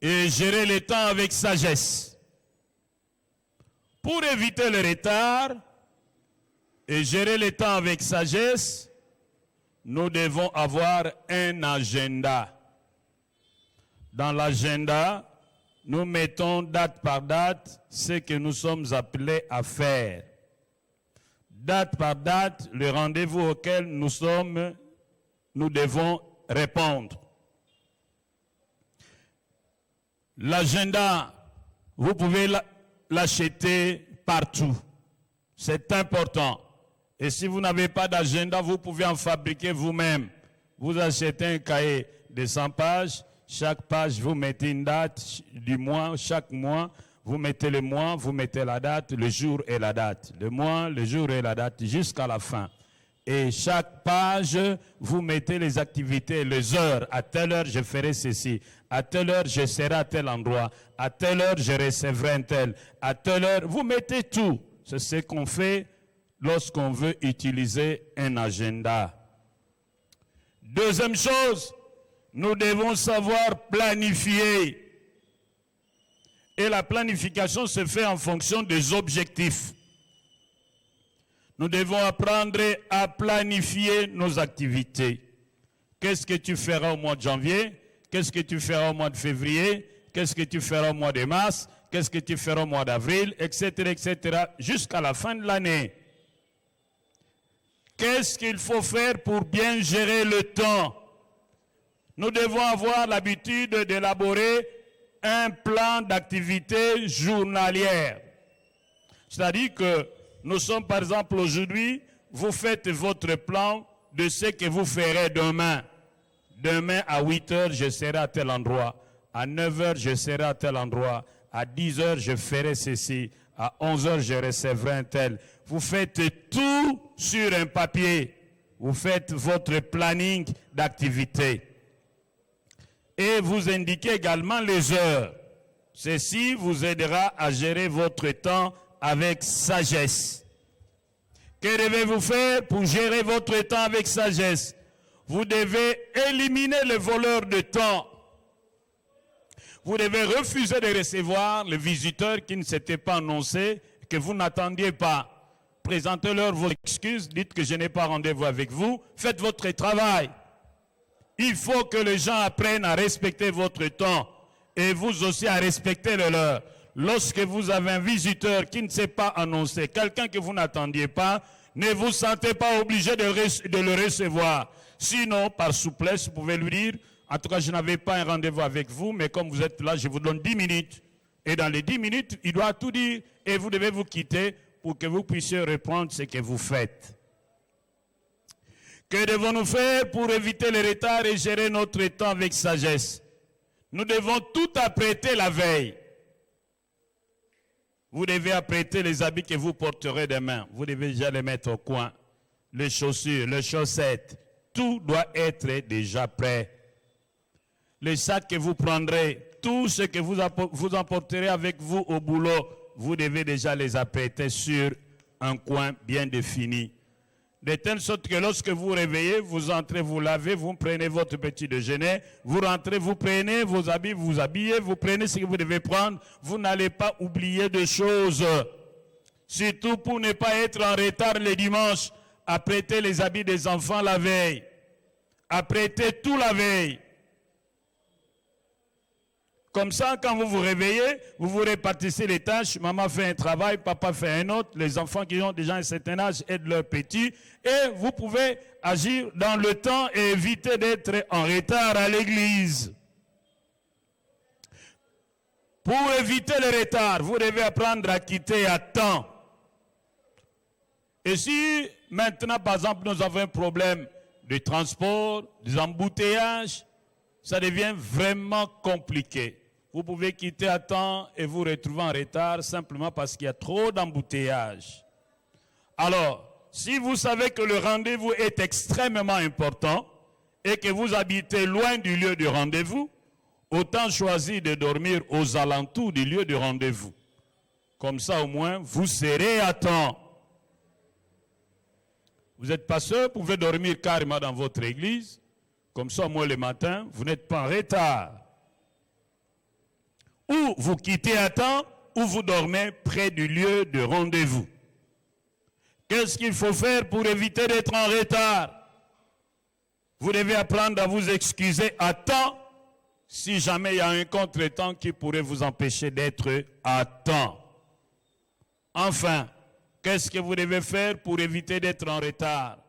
et gérer le temps avec sagesse? Pour éviter le retard et gérer le temps avec sagesse, nous devons avoir un agenda. Dans l'agenda, nous mettons date par date ce que nous sommes appelés à faire. Date par date, le rendez-vous auquel nous devons répondre. L'agenda, vous pouvez l'acheter partout. C'est important. Et si vous n'avez pas d'agenda, vous pouvez en fabriquer vous-même. Vous achetez un cahier de 100 pages. Chaque page, vous mettez une date du mois. Chaque mois, vous mettez le mois, vous mettez la date, le jour et la date. Le mois, le jour et la date jusqu'à la fin. Et chaque page, vous mettez les activités, les heures. À telle heure, je ferai ceci. À telle heure, je serai à tel endroit. À telle heure, je recevrai un tel. À telle heure, vous mettez tout. C'est ce qu'on fait lorsqu'on veut utiliser un agenda. Deuxième chose, nous devons savoir planifier. Et la planification se fait en fonction des objectifs. Nous devons apprendre à planifier nos activités. Qu'est-ce que tu feras au mois de janvier? Qu'est-ce que tu feras au mois de février? Qu'est-ce que tu feras au mois de mars? Qu'est-ce que tu feras au mois d'avril? Etc., etc., jusqu'à la fin de l'année. Qu'est-ce qu'il faut faire pour bien gérer le temps? Nous devons avoir l'habitude d'élaborer un plan d'activité journalière. C'est-à-dire que nous sommes par exemple aujourd'hui, vous faites votre plan de ce que vous ferez demain. Demain à 8 heures, je serai à tel endroit. À 9 heures, je serai à tel endroit. À 10 heures, je ferai ceci. À 11 heures, je recevrai un tel. Vous faites tout sur un papier. Vous faites votre planning d'activité. Et vous indiquez également les heures. Ceci vous aidera à gérer votre temps avec sagesse. Que devez-vous faire pour gérer votre temps avec sagesse? Vous devez éliminer les voleurs de temps. Vous devez refuser de recevoir les visiteurs qui ne s'étaient pas annoncés, que vous n'attendiez pas. Présentez-leur vos excuses, dites que je n'ai pas rendez-vous avec vous, faites votre travail. Il faut que les gens apprennent à respecter votre temps et vous aussi à respecter le leur. Lorsque vous avez un visiteur qui ne s'est pas annoncé, quelqu'un que vous n'attendiez pas, ne vous sentez pas obligé de le recevoir. Sinon, par souplesse, vous pouvez lui dire, en tout cas, je n'avais pas un rendez-vous avec vous, mais comme vous êtes là, je vous donne 10 minutes. Et dans les 10 minutes, il doit tout dire et vous devez vous quitter pour que vous puissiez reprendre ce que vous faites. Que devons-nous faire pour éviter les retards et gérer notre temps avec sagesse? Nous devons tout apprêter la veille. Vous devez apprêter les habits que vous porterez demain. Vous devez déjà les mettre au coin. Les chaussures, les chaussettes, tout doit être déjà prêt. Les sacs que vous prendrez, tout ce que vous emporterez avec vous au boulot, vous devez déjà les apprêter sur un coin bien défini. De telle sorte que lorsque vous réveillez, vous entrez, vous lavez, vous prenez votre petit déjeuner, vous rentrez, vous prenez vos habits, vous habillez, vous prenez ce que vous devez prendre, vous n'allez pas oublier de choses. Surtout pour ne pas être en retard le dimanche, apprêtez les habits des enfants la veille, apprêtez tout la veille. Comme ça, quand vous vous réveillez, vous vous répartissez les tâches. Maman fait un travail, papa fait un autre. Les enfants qui ont déjà un certain âge aident leurs petits. Et vous pouvez agir dans le temps et éviter d'être en retard à l'église. Pour éviter le retard, vous devez apprendre à quitter à temps. Et si maintenant, par exemple, nous avons un problème de transport, des embouteillages, ça devient vraiment compliqué. Vous pouvez quitter à temps et vous retrouver en retard simplement parce qu'il y a trop d'embouteillages. Alors, si vous savez que le rendez-vous est extrêmement important et que vous habitez loin du lieu de rendez-vous, autant choisir de dormir aux alentours du lieu de rendez-vous. Comme ça, au moins, vous serez à temps. Vous êtes pasteur, vous pouvez dormir carrément dans votre église. Comme ça, moi, le matin, vous n'êtes pas en retard. Ou vous quittez à temps, ou vous dormez près du lieu de rendez-vous. Qu'est-ce qu'il faut faire pour éviter d'être en retard? Vous devez apprendre à vous excuser à temps si jamais il y a un contretemps qui pourrait vous empêcher d'être à temps. Enfin, qu'est-ce que vous devez faire pour éviter d'être en retard?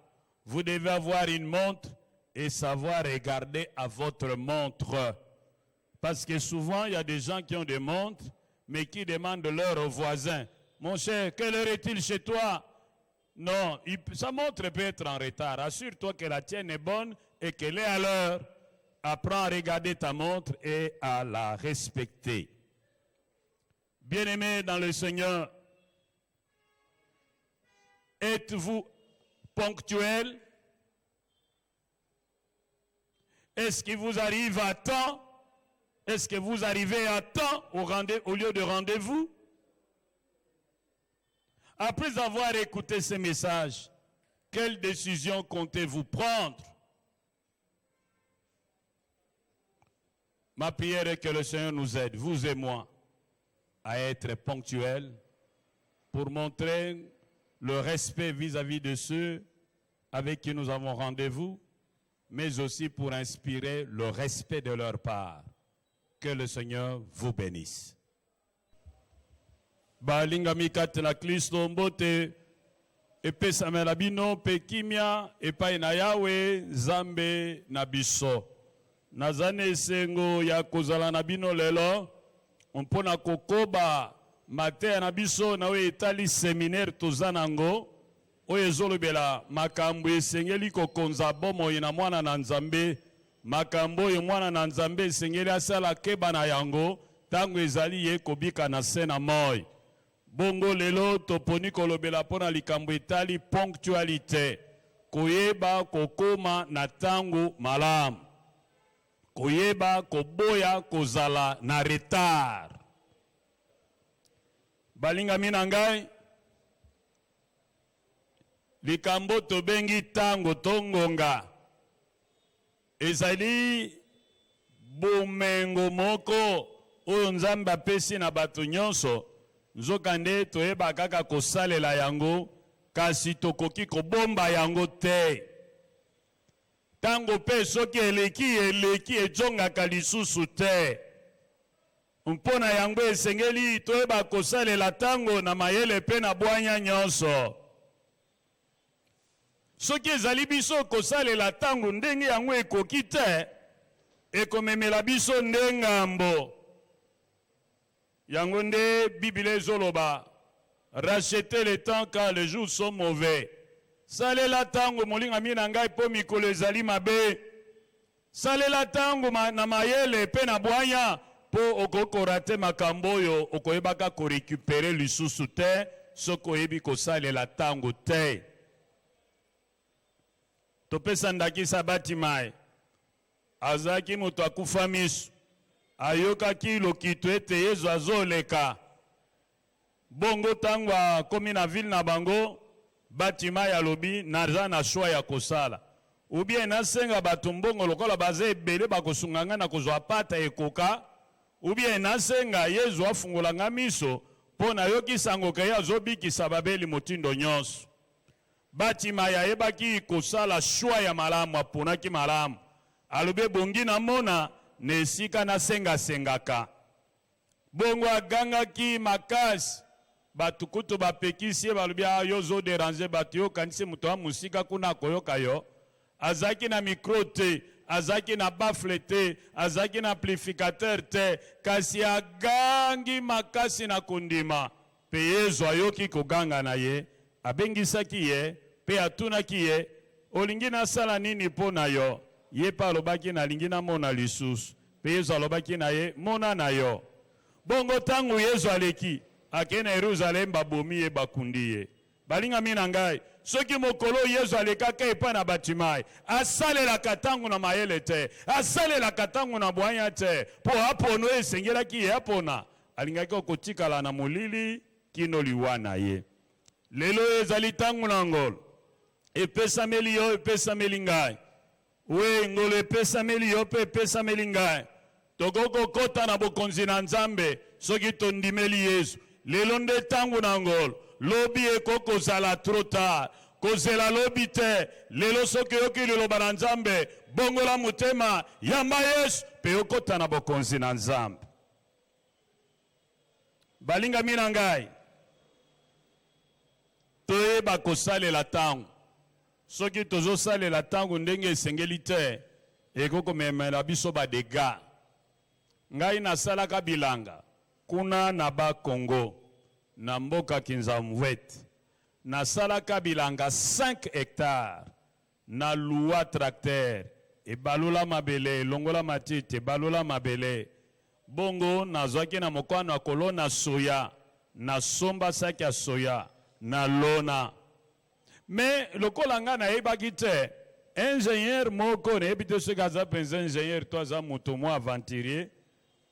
Vous devez avoir une montre et savoir regarder à votre montre. Parce que souvent, il y a des gens qui ont des montres, mais qui demandent l'heure aux voisins. Mon cher, quelle heure est-il chez toi? Non, sa montre peut être en retard. Assure-toi que la tienne est bonne et qu'elle est à l'heure. Apprends à regarder ta montre et à la respecter. Bien-aimés dans le Seigneur, êtes-vous ponctuel? Est-ce qu'il vous arrive à temps? Est-ce que vous arrivez à temps au lieu de rendez-vous? Après avoir écouté ces messages, quelle décision comptez-vous prendre? Ma prière est que le Seigneur nous aide, vous et moi, à être ponctuels pour montrer le respect vis-à-vis de ceux avec qui nous avons rendez-vous, mais aussi pour inspirer le respect de leur part. Que le Seigneur vous bénisse. Balingami katela Kristo mbote epesamela bino pe kimia epai na Yawe Nzambe na biso. Nazane esengo ya kozala na bino lelo mpona kokoba mateya na biso na we etali séminaire tozanango oyo ezolobela makambo esengeli kokonza bomoi na mwana na Nzambe. Makambo oyo mwana na Nzambe esengeli asala keba na yango tango ezali ye kobika na se na moi. Bongo lelo toponi kolobela pona likambo etali ponctualité. Koyeba kokoma na tango malamu. Koyeba koboya kozala na retard. Balinga mina ngai likambo tobengi tango tongonga. Ezali bomengo moko oyo Nzambe apesi na bato nyonso. Nzokande toyeba kaka kosalela yango kasi tokoki kobomba yango te. Tango pe soki eleki ejongaka lisusu te. Mpona yango esengeli toyeba kosalela tango na mayele pe na bwanya nyonso. Soki ezali biso kosalela tango ndenge yango ekoki te, ekomemela biso ndengambo. Yango nde Bible ezoloba, rachetez le temps car les jours sont mauvais. Salela tango molinga mina ngai po mikolo ezali mabe. Salela tango na mayele pe na bwanya po okokorate makambo oyo okoyebaka ko récupérer lisusu te soko yebi kosalela tango te. Topesa ndakisa Batimayi azaki moto akufa miso ayokaki lokito ete Yesu azoleka. Bongo tango akomi na ville na bango Batimayi alobi naza na choix ya kosala. Ubien nasenga bato mbongo lokola baza ebele bakosunga nga na kozwa pata ekoka. Ubien nasenga Yesu afungola nga miso mpo nayokisa ngo ke ye azobikisa babeli motindo nyonso. Batimayi ayebaki kosala choix ya malamu, aponaki malamu. Alobe bongi na mona na esika nasenga-sengaka. Bongo agangaki makasi. Batukutu bapekisi ye balobi yo zo déranger bato yo kanisi muto wa musika kuna koyoka yo. Azaki na micro te, azaki na baffle te, azaki na amplificateur te, kasi agangi makasi na kundima. Pe Yesu ayoki koganga na ye, abengisaki ye, pe atunaki ye, olingi na sala nini po na yo? Ye pa alobaki na lingi na mona lisusu. Pe Yesu alobaki na ye, mona na yo. Bongo tangu Yesu aleki, ake na Yerusalem babomi ye bakundi ye. Balinga mina ngai, soki mokolo Yesu alekaka epa na Batimayi, asalela katangu na mayele te, asalela katangu na bwanya te, po apono esengelaki ye apona, alingaki okotikala na molili kino liwana ye. Lelo ezali tangu na ngolo, epesameli yo, epesameli ngai. We ngolo epesameli yo, epesameli ngai. Tokoko kota na bokonzi na Nzambe, soki tondimeli Yesu. Lelo nde tangu na ngolo, lobi ekoko zala trop tard. Kozela lobi te, lelo soki yoki liloba na Nzambe, bongola mutema, yamba Yesu, pe yokota na bokonzi na Nzambe. Balinga mina ngai, toyeba kosalela tango. Soki tozo salela tango ndenge esengeli te, ekoko memela biso ba dega. ngai nasalaka bilanga kuna na ba Congo na mboka Kinzamwete nasalaka bilanga 5 hectares na lua tracteur e balula mabele longola matite balula mabele bongo nazwaki na mokano kolona soya na somba saki ya soya na lona mais lokola nga na yebaki te ingénieur moko na yebi te soki aza mpenza ingénieur to aza moto mwa aventurier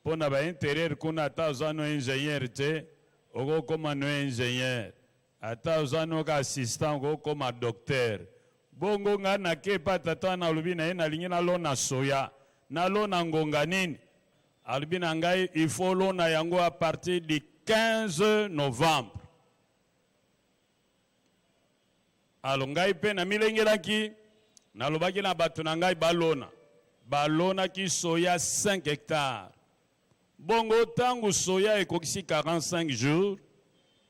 mpo na baintérieur kuna ata ozwa no ingénieur te okokoma no ingénieur ata ozwa no ka assistant okokoma docteur bongo nga nake pa tata na alobi na ye nalingi nalona soya nalona ngonga nini alobi na ngai il faut lona yango à partir du 15 novembre alo ngai mpe na milengelaki nalobaki na bato na ngai balonaki soya 5 hectares bongo tangu soya ekokisi 45 jours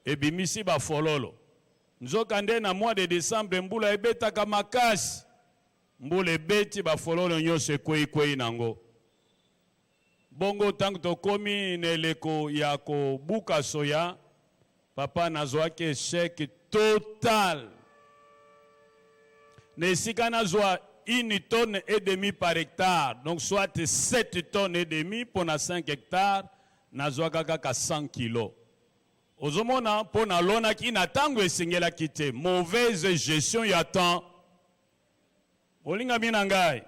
ebimisi bafololo nzoka nde na mois de décembre mbula ebetaka makasi mbula ebeti bafololo nyonso ekwei nango bongo tangu tokomi na eleko ya kobuka soya papa nazwaki échec total na esika nazwa 1,5 tonne par hectare donc soit 7,5 tonnes pour na 5 hectares nazwaka kaka 100 kilos ozomona mpo nalonaki na ntango esengelaki te mauvaise gestion ya temps olingami na ngai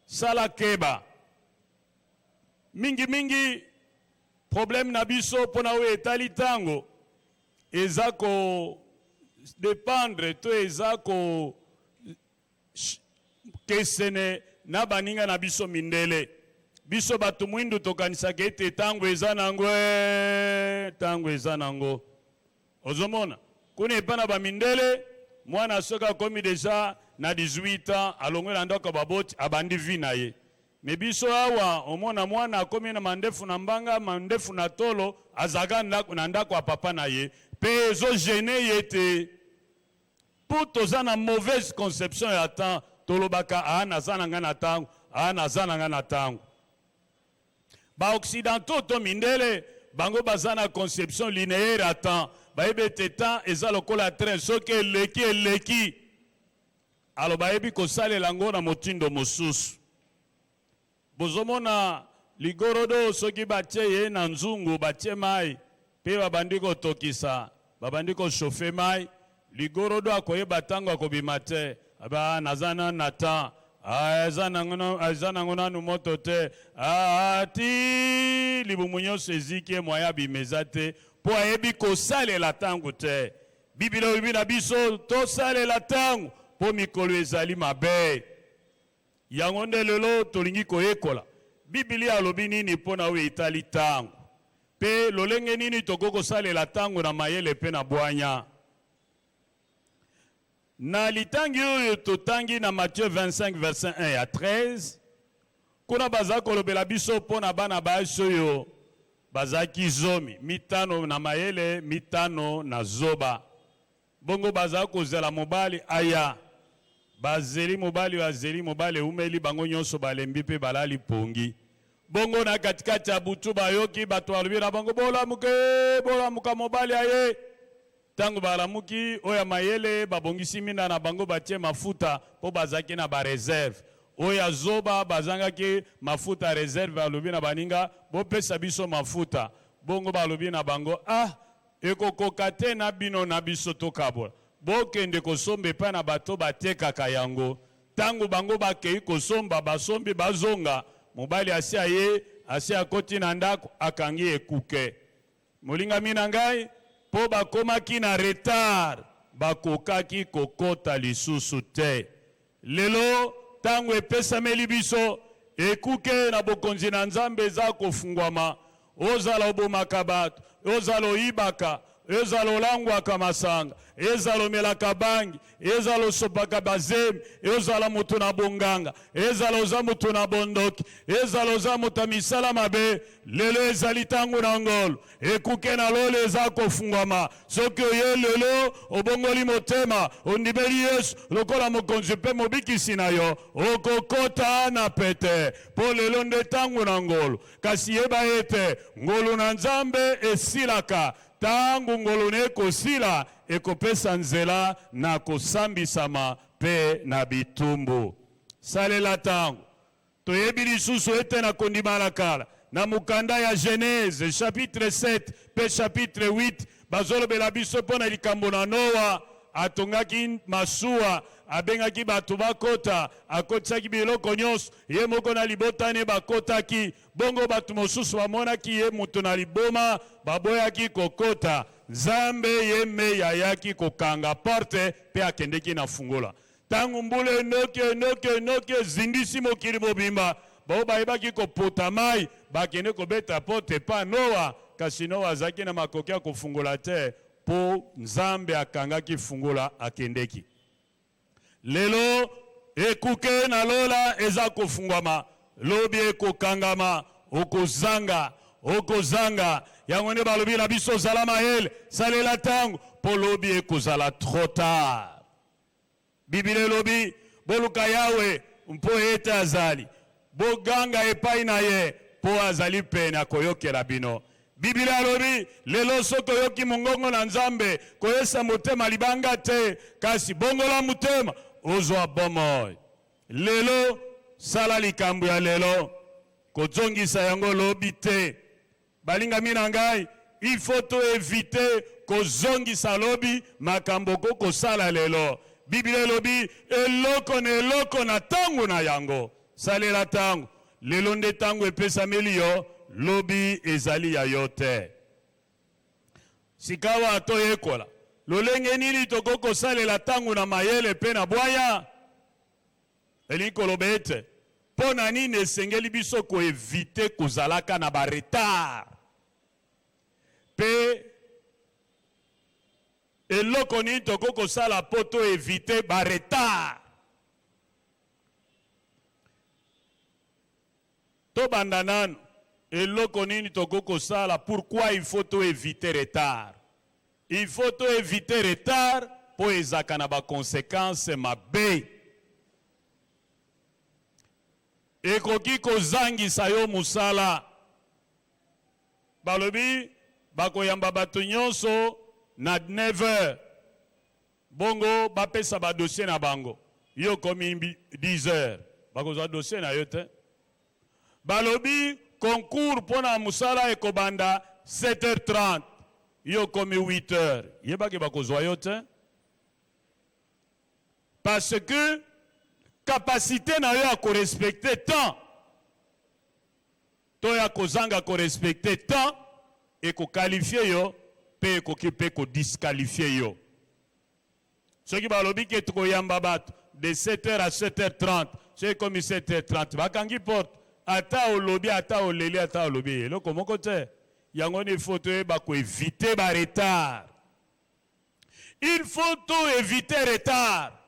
sala keba mingi problème na biso mpona oyo etali ntango eza ko dépendre to eza ko kesene na baninga na biso mindele biso bato mwindu tokanisaka ete tango eza nango ozomona kuna epa na bamindele mwana soki akomi deja na 18 ans alongwe na ndako baboti abandi vi na ye me biso awa omona mwana akomi na mandefu na mbanga mandefu na tolo azaka na ndako ya papa na ye mpe ezogene ye te mpo toza na mauvaise conception ya temps tolobaka naza na nga na ntango naza na nga na ntango baoccidentaux to mindele bango baza na conception linéaire ya temps bayebi ete temps eza lokola train soki eleki alo bayebi kosalela yango na motindo mosusu bozomona ligorodo soki batie ye na nzungu batie mai mpe babandi kotokisa babandi kochauffe mai ligorodo akoyeba ntango akobima te naza na temps eza nango nanu moto te ti libumu nyonso eziki ye mwaya bimeza te mpo ayebi kosalela ntango te biblia oyebi na biso tosalela ntango mpo mikolo ezali mabe yango nde lelo tolingi koyekola biblia alobi nini mpo na oyo etali ntango mpe lolenge nini tokoki kosalela ntango na mayele mpe na bwanya na litangi oyo totangi na Matthieu 25 verset 1 à 13 kuna baza kolobela biso pona bana basi oyo bazaki zomi mitano na mayele mitano na zoba bongo baza kozela mobali aya bazeli mobali umeli bango nyonso balembi pe balali pongi bongo na katikati ya butu bayoki bato balobi na bango bolamuka mobali aye tango balamuki oya mayele babongisi minda na bango batie mafuta po bazaki na ba réserve oya zoba bazangaki mafuta réserve balobi na baninga bopesa biso mafuta bongo balobi na bango ekokoka te na bino na biso tokabola bokende kosomba epai na bato batekaka yango tango bango bakei kosomba basombi bazonga mobali asi akoti na ndako akangi ekuke molingami na ngai po bakomaki na retard bakokaki kokota lisusu te lelo tango epesameli biso ekuke na bokonzi na Nzambe eza kofungwama ozala obomaka bato ozala oyibaka ozala olangwaka masanga ezala omelaka bangi, ezala osopaka bazemi, ezala moto na bonganga, ezala oza moto na bondoki, ezala oza moto ya misala mabe, lelo ezali ntango na ngolo, ekuke na lolo eza kofungwama. Soki oye lelo obongoli motema, ondimeli Yesu lokola mokonzi mpe mobikisi na yo, okokota na pete. Po lelo nde ntango na ngolo, kasi yeba ete ngolo na Nzambe esilaka. Tangu ngolo ne kosila ekopesa nzela na kosambisama pe na bitumbu. Salela tango toyebi lisusu ete na kondima na kala na mukanda ya Genèse chapitre 7 pe chapitre 8 bazolobela biso pona likambo na Noa. Atongaki masuwa, abengaki bato bakota, akotisaki biloko nyonso, ye moko na libotane bakotaki, bongo bato mosusu bamonaki ye moto na liboma, baboyaki kokota. Nzambe ye me yayaki kokanga porte pe akendeki na fungola. Tangu mbule enoke zindisi mokili mobimba, bao bayebaki kopota mai, bakende kobeta porte pa Noa, kasi Noa azaki na makoki ya kofungola te. Po Nzambe akangaki fungola akendeki. Lelo ekuke na lola eza kofungwama, lobi ekokangama, okozanga, yango nde balobi na biso zala mayele, salela tango, po lobi ekozala trop tard. Bibile lobi, boluka Yawe, mpo ete azali, boganga epai na ye, po azali pene akoyokela bino. Biblia lobi, lelo soko yoki mongongo na Nzambe, koyesa motema libanga te, kasi bongola motema, ozwa bomoi. Lelo, sala likambo ya lelo, kozongisa yango lobi te. Balinga minangai, il faut to éviter kozongisa lobi, makambo koko sala lelo. Biblia lobi, eloko na tango na yango. Salela tango, lelo nde tango epesa melio, lobi ezali ya yote. Sikawa ato yekola. Lolenge nini tokoko salela tangu na mayele pe na bwaya. Eliko lobete. Pona nini esengeli biso ko evite kozalaka na baretard. Pe eloko nini tokoko sala poto evite baretard. To bandanano. Eloko nini tokoko sala, pourquoi il faut to éviter retard? Il faut to éviter retard po ezaka na ba conséquences mabe. Ekoki kozangisa yo musala. Balobi bakoyamba bato nyonso na 9h. Bongo bapesa ba dossier na bango. Yo komi 10h. Bakozwa dossier na yo te. Balobi concours pona musala ekobanda 7h30. Yo komi 8h. Yebaki bakozwa yo te. Parce que capacité na yo a respecter temps. To ya kozanga ko respecter temps et ko qualifier yo pe ko kipe ko disqualifier yo. Ce qui balobi ke to yamba bat de 7h à 7h30, c'est comme 7h30. Bakangi porte ata olobi ata oleli ata olobi eloko moko te. Yango ni faut éviter ba retard. Il faut tout éviter retard.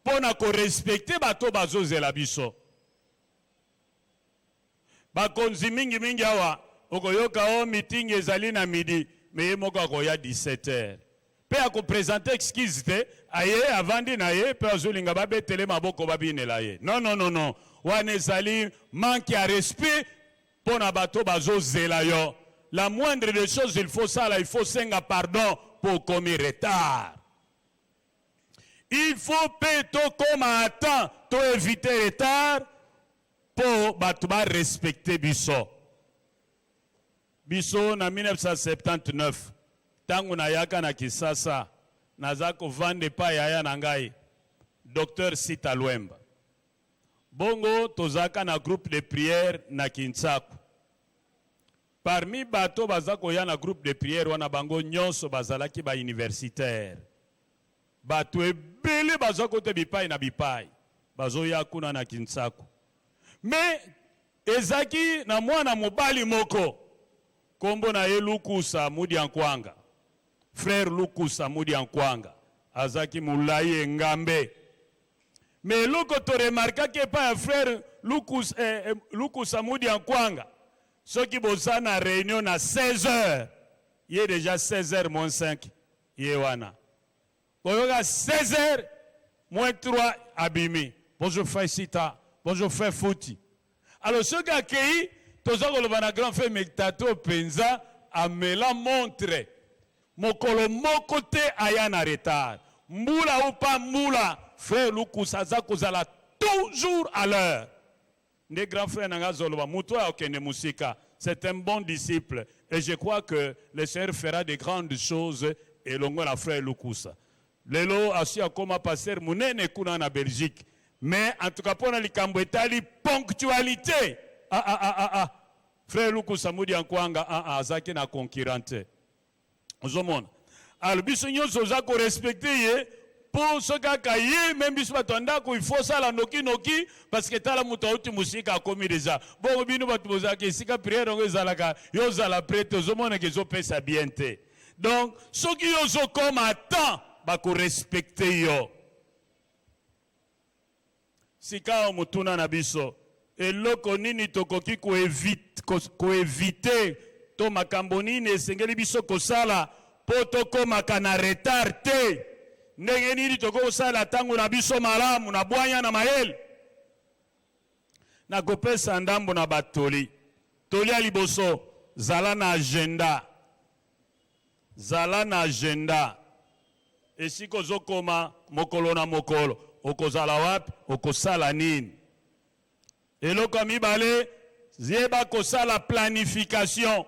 Pona ko respecter bato bazozela biso. Bakonzi mingi awa okoyoka o meeting ezali na midi mais moko akoya 17h. Pe ako présenter excuse te aye avandi na ye pe azolinga babetele maboko babinela ye. Non. Wane ezali manque à respect pona bato bazozela yo. La moindre des choses, il faut ça, là, il faut senga pardon pour commettre retard. Il faut plutôt comme à temps, to éviter retard pour batouba respecter biso. Biso na 1979, tangu na yaka na Kisasa, nazako vande pa yaya nangai, Dr. Sita Lwemba. Bongo tozaka na groupe de prière na Kinsaku. Parmi bato bazako ya na groupe de prière wana bango nyonso bazalaki ba universitaire. Bato ebele bazako te bipai na bipai. Bazo ya kuna na Kinsaku. Mais ezaki na mwana mobali moko. Kombo na ye Lukusa Mudi Ankwanga. frère Lukusa Mudi Ankwanga azaki Moulaye Ngambe. Mais loko to remarka que pas un frère Lukusa Mudi Ankwanga. Ceux qui bossent na réunion à 16h. Il est déjà 16h moins 5. Yewana. Boyoga 16h moins 3 abimi. Bonjour frère Sita. Bonjour frère Fouti. Alors ceux qui accueillent, tous les grand frère Mektato Penza a mela montre. Mokolo mokote ayana retard. Moula ou pas moula. Frère Lukusa Zakozala toujours à l'heure. Les grands frères Nangazolova, Moutoua Okene Musika, c'est un bon disciple. Et je crois que le Seigneur fera de grandes choses et l'on la frère Lukusa. Lelo assis à comme passer Mounene Kuna en Belgique. Mais en tout cas, pour les Cambouetali, ponctualité. Frère Lukusa Mudi Ankwanga, Zaki na concurrente. Ozomon. Alors, bisogno Zozako respecter. Pour ce cas, même si il faut ça la noki parce que t'as la moutouti musique a commis déjà. Bon, bino batuboza que si ka prière on ezalaka yo zala prête aux hommes qui zo pesa bienté. Donc, ceux qui yo comme à temps, ba ko respecter yo. Sika mutuna na biso eloko nini tokoki ko éviter to makambo nini esengeli biso kosala po to koma kana retard te. Ndenge nini toko sala tangu na biso malamu na bwanya na mayele na kopesa ndambo na batoli toli ya liboso zala na agenda esiko zokoma mokolo na mokolo okozala wapi okosala nini eloko mibale yeba kosala planification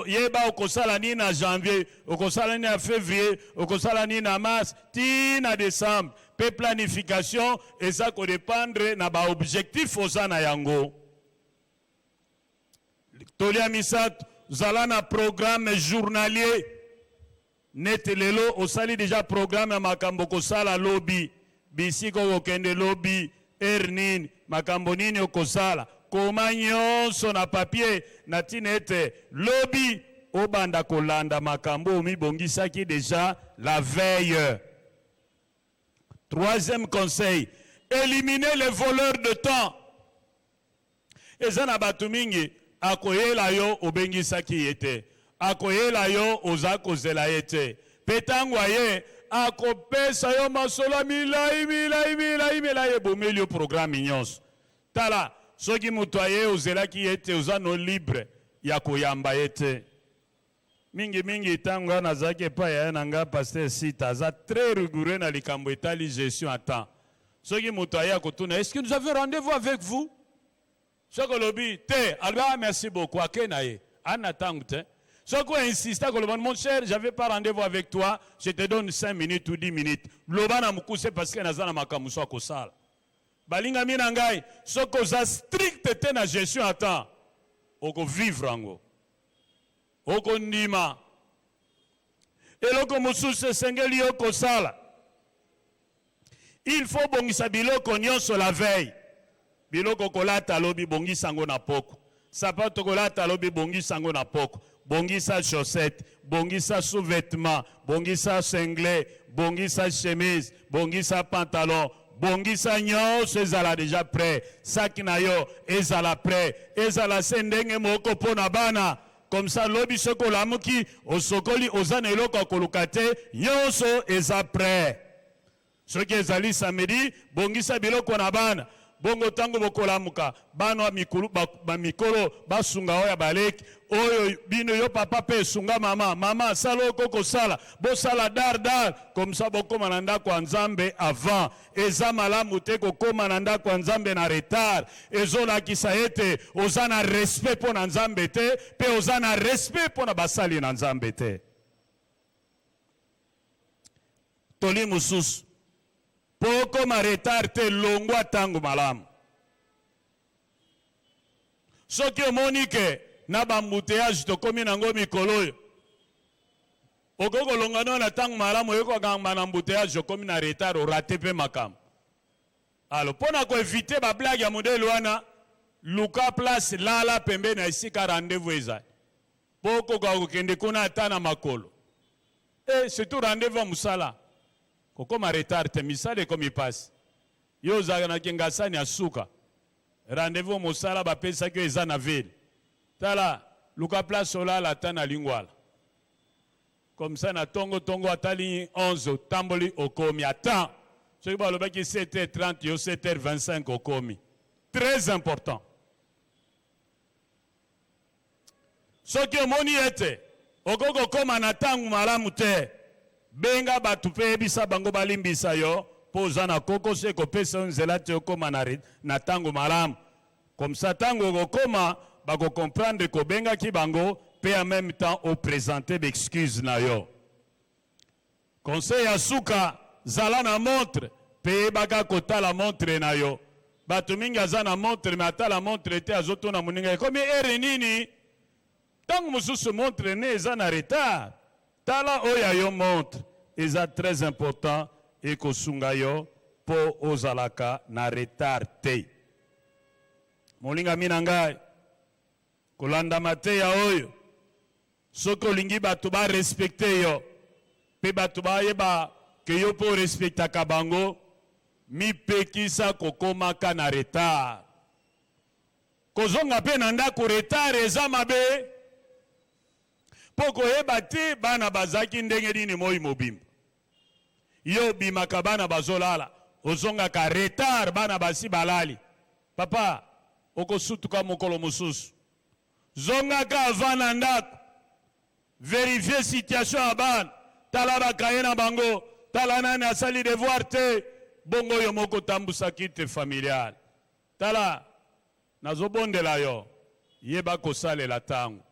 yeba okosala ni na janvier, okosala ni na février, okosala ni na mars, ti na décembre. Pe planification, et ça ko dépendre na ba objectif osana yango. Tolia misat, zala na programme journalier. Netelelo, osali déjà programme makambo kosala lobby. Bisiko okende lobby, ernin, makambo nini okosala. Komanyo son a papier natinete lobby obanda kolanda makambo mi bongisa qui déjà la veille. Troisième conseil, éliminer les voleurs de temps. Ezana batumingi akoyela yo obengisa ki ete. Akoyela yo ozako zela ete. Petangwa ye akopesa yo masola milai bomeli programme nyonso. Tala soki mutoye ozelaki ete ozano libre ya koyamba ete mingi tango nazaki pa ya nanga pasteur Sita za très rigoureux na likambo etali gestion à temps soki mutoye akotuna est-ce que nous avons rendez-vous avec vous soko lobi te alba merci beaucoup akenaye ana tango te soko insista kolobana mon cher j'avais pas rendez-vous avec toi je te donne 5 minutes ou 10 minutes lobana mukuse parce que nazana makamuso akosala balinga mina ngai soko za strict te na gestion à temps oko vivre ango oko ndima eloko mosusu esengeli yo kosala il faut bongisa biloko nyonso la veille biloko kolata lobi bongisa ngo na poko sapato kolata lobi bongisa ngo na poko bongisa chaussette bongisa sous-vêtement bongisa singlet bongisa chemise bongisa pantalon bongisa nyonso ezala déjà prêt saki na yo ezala prêt ezala sendenge moko pona bana comme ça lobi soko lamuki osokoli ozana eloko koluka te nyonso eza prêt soki ezali samedi bongisa biloko na bana bongo tango bokolamuka bana mikolo mikolo basunga oya baleki oyo bino yo papa pe sunga mama sala koko sala bo sala dar comme ça bokoma na ndako ya Nzambe avant eza malamu te kokoma na ndako ya Nzambe na retard ezolakisa ete oza na respect po na Nzambe te pe oza na respect po na basali na Nzambe te toli mususu poko ma retard te longwa tango malamu soki omonike na bambuteyage tokomi nango mikolo oyo okoko longano na tango malamu oyokokanga na mbuteyage okomi na retard orate pe makambo alo mpona koevite bablage ya modele wana luka place lala pembeni na esika rendez-vous ezali po okoka kokende kuna ata na makolo Et surtout rendez-vous à Moussala. Comme retard, te misale comme il passe. Yo zagana kingasani asuka. Rendez-vous à Moussala, ba pesa que eza na ville. Tala, luka place sola la tana lingwala. Comme ça, na tongo atali 11 tamboli okomi. Attends. Ce qui va le bec 7h30, yo 7h25 okomi. Très important. Ce qui moni ete, okoko koma na tangu malamu te, benga batupe bisa bango balimbisa yo, poza na koko se ko pesa nzela te okoma na tangu malamu. Comme ça tangu okoma, bako comprendre ko benga ki bango, pe en même temps au présenter d'excuses na yo. Conseil à souka, zala na montre, pe baka kota la montre na yo. Batu mingi azana montre, mais ata la montre te azoto na muninga. Comme ere nini, tant que se montre ne eza na retard. Tala oya yo montre, eza très important et ko sunga yo po ozalaka na retard te. Molinga minangai, kolanda mate ya oyo, soko lingi batu ba respecte yo, pe batu ba yeba ke yo po respecta kabango, mi pekisa kokomaka na retard. Kozonga pe nanda ko retard eza mabe, poko yeba te bana bazaki ndenge dini moi mobimba. Yo bimaka bana bazolala, ozonga ka retard bana basi balali. Papa, oko sutuka mokolo mosusu. Zonga ka avana ndako, vérifier situation à ban, tala bakaye na bango, tala nani asali devoir te, bongo yo moko tambusa kite familial. Tala, nazobondela yo, yeba kosale la tango.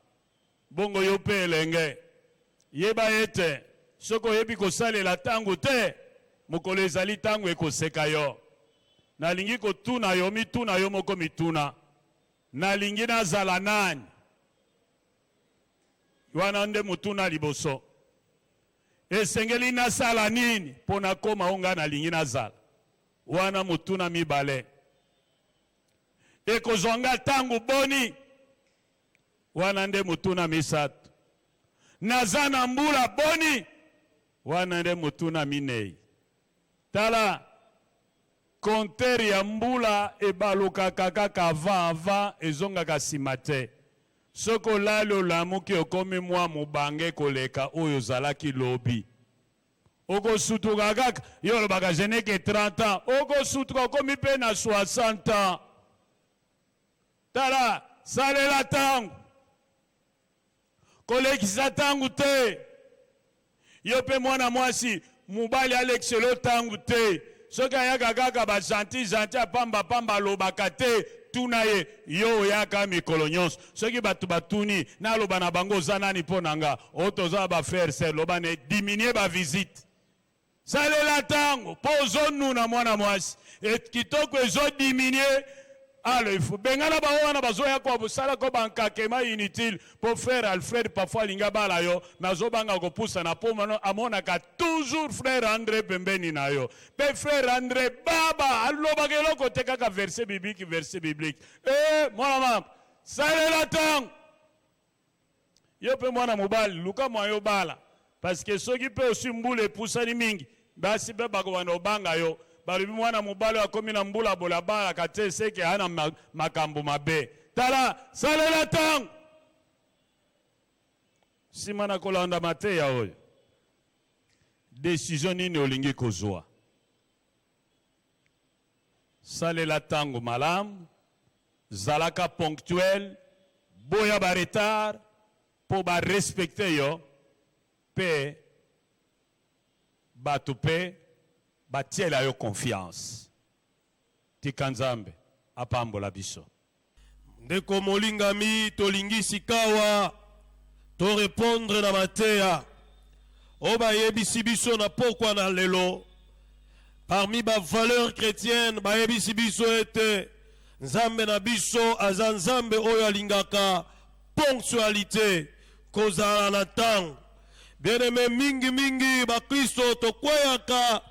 Bongo yo pe elenge, yeba ete, soko yebi kosale la tango te, mokolo ezali tango ekoseka yo. Nalingi kotuna yo, mituna yo moko mituna. Nalingi nazala nani. Wana nde mutuna liboso. Esengeli nasala nini, pona koma onga nalingi nazala. Wana mutuna mibale. Ekozonga tango boni. Wana nde mutuna misatu. Nazana mbula boni. Wana nde mutuna minei. Tala, konteri ya mbula ebaluka kaka avant ezonga kasimate. Soko lalo lamuki okomi mwa mubange koleka oyo zalaki lobi. Oko sutuka kaka, yolo baka jeneke 30 ans. Oko sutuka okomi pe na 60 ans. Tala, sale la tangu. Kolekisa tangu te. Yope mwana mwasi, mubali alexelo tangu te. Soka yaka kaka ba janti pamba lobaka te. Tunaye yo yaka mikolo nyonso. Soki batu batuni na loba na bango zanani ponanga. Otoza ba faire se loba ne diminuer ba visite. Sale la tango. Pozo nu na mwana mwasi. Et kitoko ezo diminuer. Alors, il faut bengana ba wana bazoya ko busala ko bankakema inutile pour faire Alfred parfois linga bala yo nazo banga ko poussa na pomano amona ka toujours frère André pembeni na yo. Pe frère André baba aloba kelo ko teka ka verset biblique. Mwana mama sale la tang. Yo pe mwana mobali luka mwa yo bala parce que soki pe aussi mbule poussa ni mingi basi be bako wana obanga yo. Balubi mwana mubalo akomi na mbula bolaba kate seke hana makambo mabe. Tala, sale la tang. Simana kolanda mate ya oyo. Décision nini olingi kozwa. Sale la tango malam. Zalaka ponctuel. Boya ba retard. Po ba respecte yo. Pe. Batupe. Batiela yo confiance. Tikanzambe apambola biso. Ndeko molingami tolingi sikawa to répondre na mateya. Oba yebisi biso na pokwa na lelo. Parmi ba valeurs chrétiennes ba yebisi biso ete nzambe na biso azanzambe oyo alingaka ponctualité kozala na tang. Bien-aimé mingi ba Kristo to kweyaka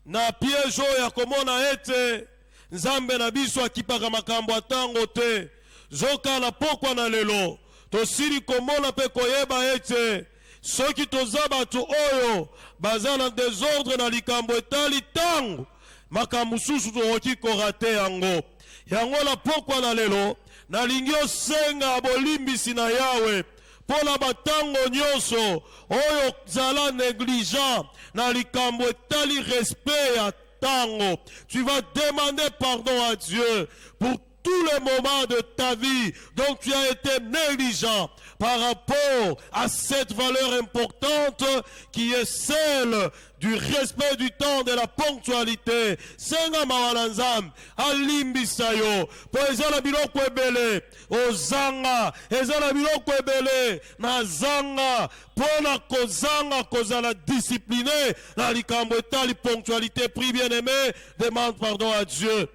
na piège ya komona ete nzambe na biso akipaka makambo atango te zoka na pokwa na lelo tosiri komona pe koyeba ete ceux qui toza bato oyo baza na désordre na likambo etali tango makambo mosusu tokoki korate yango yango na pokwa na lelo nalingi osenga bolimbisi na Yawe mpo na batango nyonso oyo zala négligent na likambo etali respect ya tango. Tu vas demander pardon à Dieu pour tous les moments de ta vie dont tu as été négligent par rapport à cette valeur importante qui est celle du respect du temps, de la ponctualité. Senga mawalanzam alimbisa yo po ezala biloko ebele ozanga ezala biloko ebele na zanga pona kozanga kozala discipliné na likambo etali ponctualité. Prie bien-aimé, demande pardon à Dieu.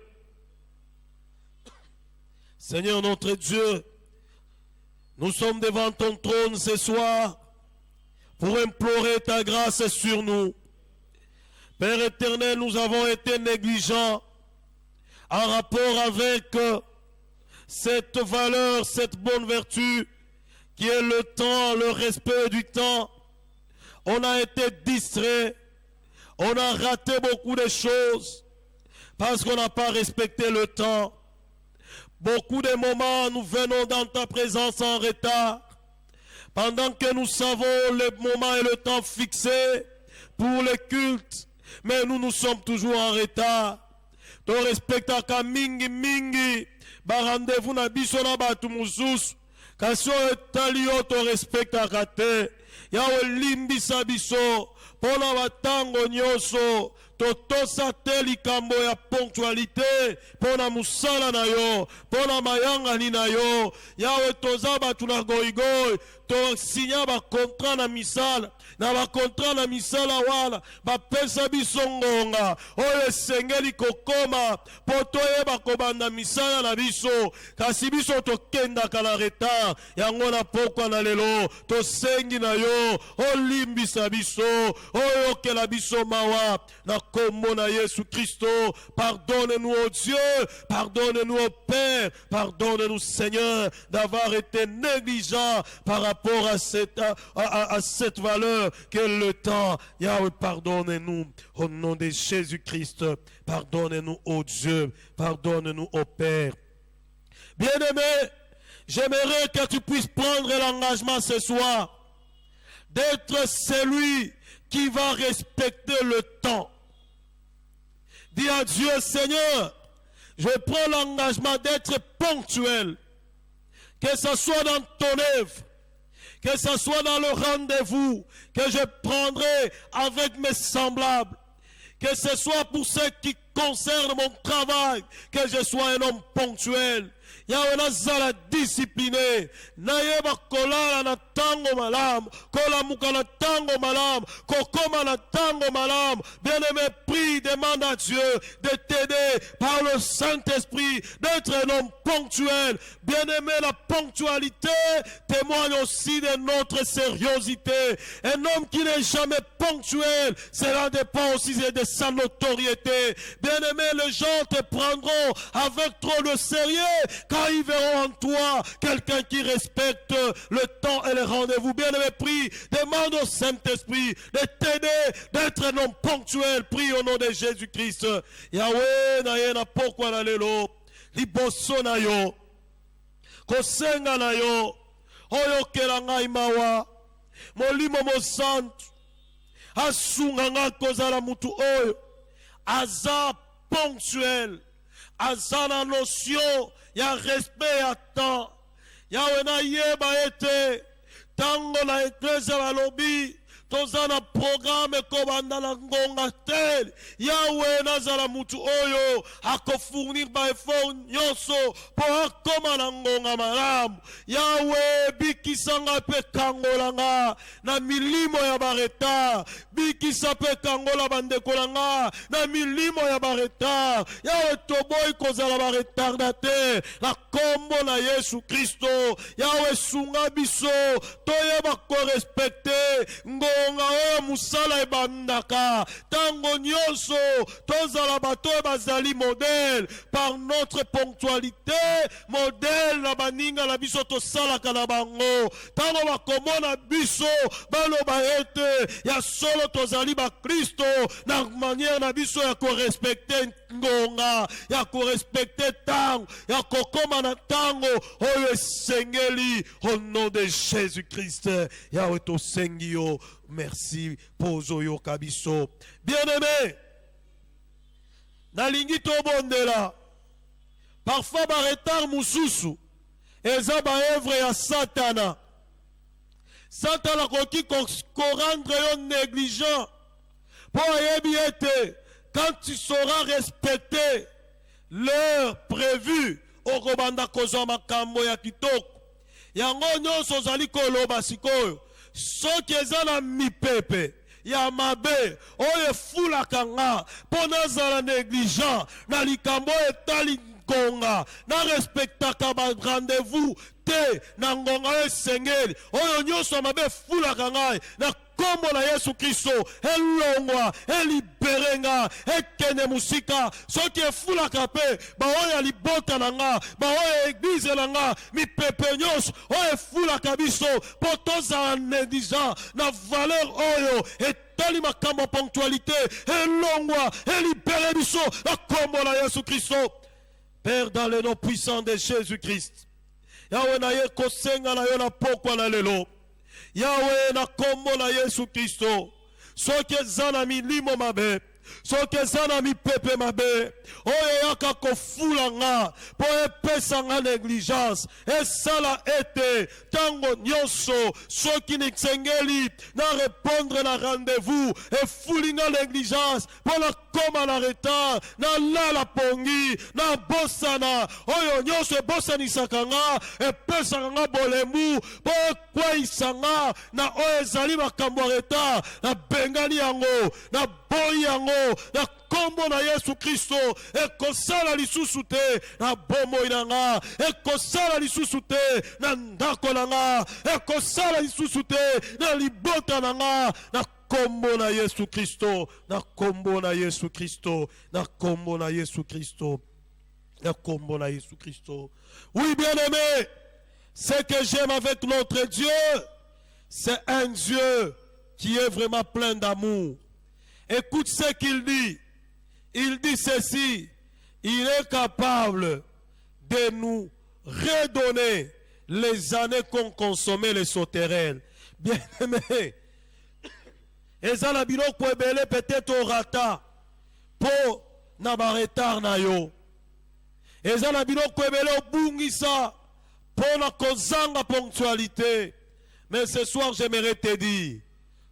Seigneur notre Dieu, nous sommes devant ton trône ce soir pour implorer ta grâce sur nous. Père éternel, nous avons été négligents en rapport avec cette valeur, cette bonne vertu qui est le temps, le respect du temps. On a été distraits, on a raté beaucoup de choses parce qu'on n'a pas respecté le temps. Beaucoup de moments, nous venons dans ta présence en retard, pendant que nous savons le moment et le temps fixés pour le culte, mais nous sommes toujours en retard. To respectaka mingi mingi, ba rendez-vous na biso na batu mususu, kasi etali yo to respectaka te, yawe limbisa biso, pona batango nyoso, totosa te likambo ya ponctualité pona musala na yo pona mayangani na yo yawe toza batu na goigoy to sinya ba contrat na misala na ba contrat na misala wala ba pesa biso ngonga oyo esengeli kokoma po toyeba kobanda misala na biso kasi biso tokendaka na retard yango na pokwa na lelo tosengi na yo olimbisa biso oyo kela biso mawa na kombo na Yesu Christo. Pardonne-nous, oh Dieu, pardonne-nous, oh Père, pardonne-nous, Seigneur, d'avoir été négligent par rapport à cette valeur qu'est le temps. Yahweh, pardonne-nous au nom de Jésus-Christ. Pardonne-nous, oh Dieu, pardonne-nous, oh Père. Bien-aimé, j'aimerais que tu puisses prendre l'engagement ce soir d'être celui qui va respecter le temps. Dis à Dieu, Seigneur, je prends l'engagement d'être ponctuel, que ce soit dans ton œuvre, que ce soit dans le rendez-vous que je prendrai avec mes semblables, que ce soit pour ce qui concerne mon travail, que je sois un homme ponctuel. Yawe nazala discipliné, nayeba kolala na tango malam, kolamuka na tango malam, kokoma na tango malam. Bien-aimé, prie, demande à Dieu de t'aider par le Saint-Esprit, d'être un homme ponctuel. Bien-aimé, la ponctualité témoigne aussi de notre sérieuxité. Un homme qui n'est jamais ponctuel, cela dépend aussi de sa notoriété. Bien-aimé, les gens te prendront avec trop de sérieux quand ils verront en toi quelqu'un qui respecte le temps et les rendez-vous. Bien-aimé, prie, demande au Saint-Esprit de t'aider, d'être un homme ponctuel. Prie au nom de Jésus-Christ. Yahweh na ye na pokwa na lelo, liboso na yo, kosenga na yo, oyo kela ngai mawa, molimo mosantu, asunga nga kozala mutu oyo, aza ponctuel, aza na notion ya respect ya temps. Yawe na yeba ete tango na eklezia balobi toza na programme kobanda na ngonga tel. Yawe nazala mutu oyo akofournir ba effort nyonso po akoma na ngonga malamu. Yawe bikisanga pe kangolanga na milimo ya bareta, bikisa pe kangola bandeko langa na milimo ya bareta. Yawe toboy kozala baretardate na kombo na Yesu Kristo. Yawe sunga biso toyeba ko respecter ngo ngonga oyo musala ebandaka tango nyonso tozala bato bazali modèle par notre ponctualité modèle na baninga na biso tosalaka na bango tango bakomona biso baloba ete ya solo tozali bakristo na manière na biso ya korespecte ngonga ya korespecte tango ya kokoma na tango oyo esengeli au nom de Jésus-Christ yawe tosengi yo merci pozo yo kabiso bien-aimé nalingi tobondela parfois ba retard mususu eza ba œuvre ya satana satana koki korendre yo négligent pour yebi ete quand tu sauras respecter l'heure prévue okobanda kozwa makambo ya kitoko yango nyonso ozali koloba sikoyo soki eza na mipepe ya mabe oyo efulaka nga mpo nazala négligent na likambo etali ngonga na respectaka ba rendez-vous te na ngonga oyo esengeli oyo nyonso ya mabe efulaka ngai na kombo na Yesu Kristo elongwa elibere nga ekende musika soki efulaka pe baoyo libota na nga baoyo eglize na nga mipepe nyonso oyo efulaka biso po tozala négligent na valeur oyo etali makambo ponctualité elongwa elibere biso na kombo na Yesu Kristo. Père, dans le nom puissant de Jésus-Christ, Yahweh na ye kosenga na yo na pokwa na lelo Yahweh na kombo na Yesu Kristo soki eza na milimo mabe soki eza na mipepe mabe oyo yaka kofula nga po epesa nga négligence esala ete tango nyonso soki nisengeli na répondre na rendez-vous efuli nga négligence po na koma na retard na lala pongi na bosana oyo nyonso ebosanisaka nga epesaka nga bolemu po ekweyisa nga na oyo ezali makambo ya retard na bengani yango na boyi yango na kombo na Yesu Kristo ekosala lisusu te na bomoi na nga ekosala lisusu te na ndako na nga ekosala lisusu te na libota na nga na kombo na Yesu Kristo na kombo na Yesu Kristo na kombo na Yesu Kristo na kombo na Yesu Kristo. Oui, bien-aimé, ce que j'aime avec notre Dieu, c'est un Dieu qui est vraiment plein d'amour. Écoute ce qu'il dit. Il dit ceci, il est capable de nous redonner les années qu'ont consommé les sauterelles. Bien-aimé, ezala biloko ebele peut-être au rata po na ba retard na yo. Ezala biloko ebele obungisa po na kozanga ponctualité. Mais ce soir j'aimerais te dire,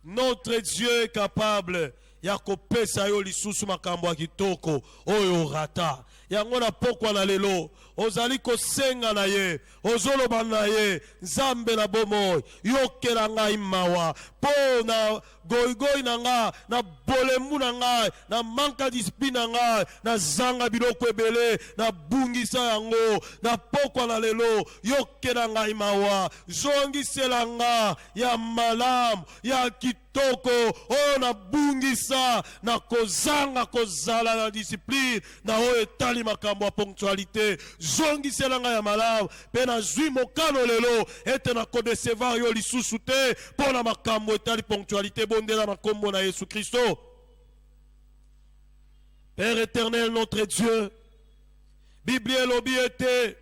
notre Dieu est capable ya kopesa yo lisusu makambo ya kitoko oyo rata yango na pokwa na lelo ozali kosenga na ye ozoloba na ye nzambe na bomoi yokela ngai mawa po na goigoi na nga na bolemu na ngai na manka discipline na ngai na zanga biloko ebele na bungisa yango na pokwa na lelo yokela ngai mawa zongisela nga ya malamu ya kitoko oyo na bungisa na kozanga kozala na discipline na oyo etali makambo ya ponctualité zongisela nga ya malamu pe na zwi mokano lelo ete na kodecevoir yo lisusu te mpo na makambo etali ponctualité bondela makombo na Yesu Kristo. Père éternel notre Dieu, Bible elobi ete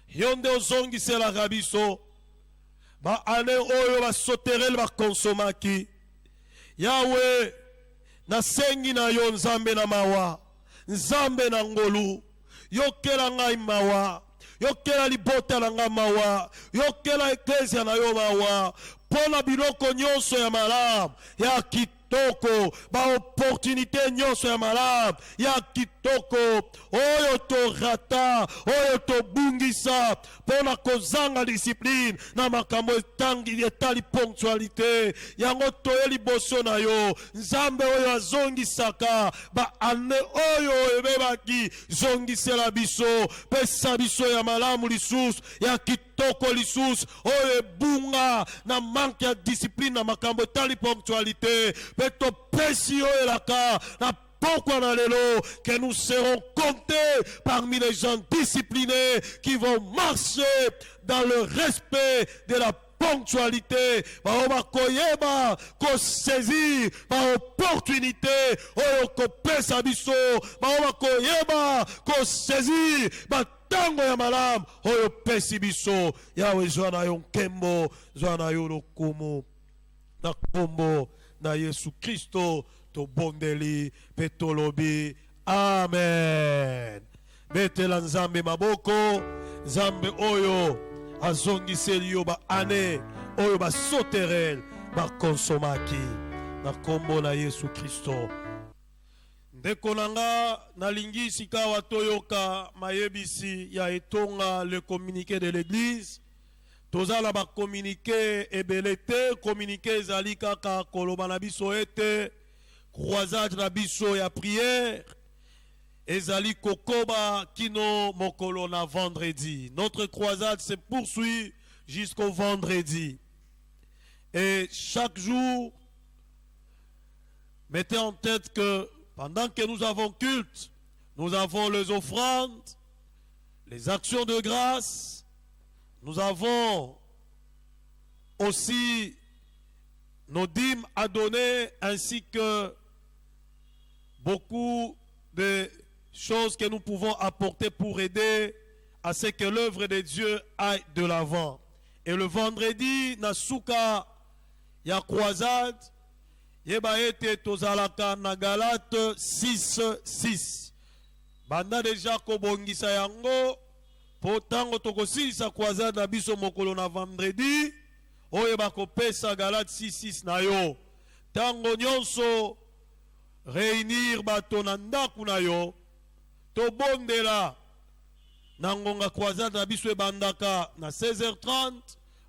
yo nde ozongiselaka biso ba ane oyo basoterele bakonsomaki. Yahweh, nasengi na yo nzambe na mawa nzambe na ngolu yokela ngai mawa yokela libota na nga mawa yokela eklesia na yo mawa pona biloko nyonso ya malamu ya kitoko kitoko, ba opportunité nyonso ya malamu ya kitoko oyo torata oyo tobungisa pona kozanga discipline na makambo etangi etali ponctualité yango toye liboso na yo nzambe oyo azongisaka ba ane oyo ebebaki zongisela biso pesa biso ya malamu lisusu ya kitoko lisusu oyo ebunga na manque ya discipline na makambo etali ponctualité pe topesi oyo elaka na pourquoi dans l'élo que nous serons comptés parmi les gens disciplinés qui vont marcher dans le respect de la ponctualité. Baoba koyeba ko saisir par opportunité oyo ko pesa biso. Baoba koyeba ko saisir ba tango ya malam oyo pesi biso. Yawe zwana yo nkembo zwana yo lokumu na kombo na Yesu Kristo. Bondeli petolobi amen. Betela nzambe maboko nzambe oyo azongiseli yo ba ane oyo ba soterel ba konsomaki na kombo na Yesu Kristo. Ndeko nanga nalingi sika watoyoka mayebisi ya etonga le communiqué de l'église. Tozala ba communiqué ebelete communiqué ezali kaka koloba na biso ete croisade na biso ya prière ezali kokoba kino mokolo na vendredi. Notre croisade se poursuit jusqu'au vendredi. Et chaque jour, mettez en tête que pendant que nous avons culte, nous avons les offrandes, les actions de grâce, nous avons aussi nos dîmes à donner ainsi que beaucoup de choses que nous pouvons apporter pour aider à ce que l'œuvre de Dieu aille de l'avant. Et le vendredi, Nasuka, ya croisade, yeba ete tozalaka na Galate 6:6. Banda déjà kobongisa yango, potango tokosilisa croisade na biso mokolo na vendredi, oyeba kopesa Galate 6:6 na yo. Tango nyonso réunir bato na ndaku na yo tobondela na ngonga croisade na biso ebandaka na 16h30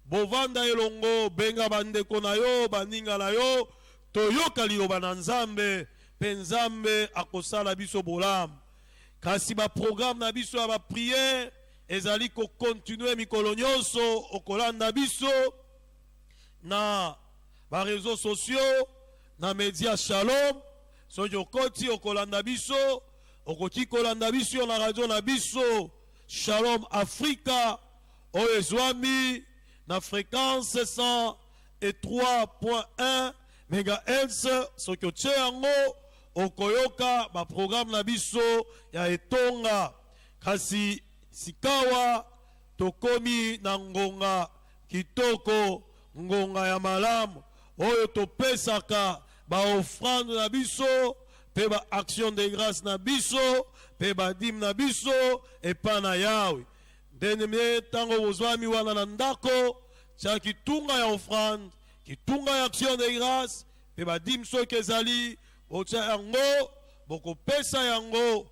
bovanda elongo benga bandeko na yo baninga na yo toyoka liloba na nzambe pe nzambe akosala biso bolamu kasi baprogramme na biso ya bapriere ezali kokontinue mikolo nyonso okolanda biso na bareseau sociaux na media Shalom. Soki okoti okolanda biso, okoki kolanda biso na radio na biso Shalom Africa oyo ezwami na fréquence 103.1 MHz. Soki otie yango okoyoka ba programme na biso ya etonga kasi sikawa tokomi na ngonga kitoko ngonga ya malamu oyo topesaka ba offrande na biso pe ba action de grâce na biso pe ba dîme na biso epa na Yawe ndenge tango bozwami wana na ndako tia kitunga ya offrande kitunga ya action de grâce pe ba dîme soki ezali botia yango bokopesa yango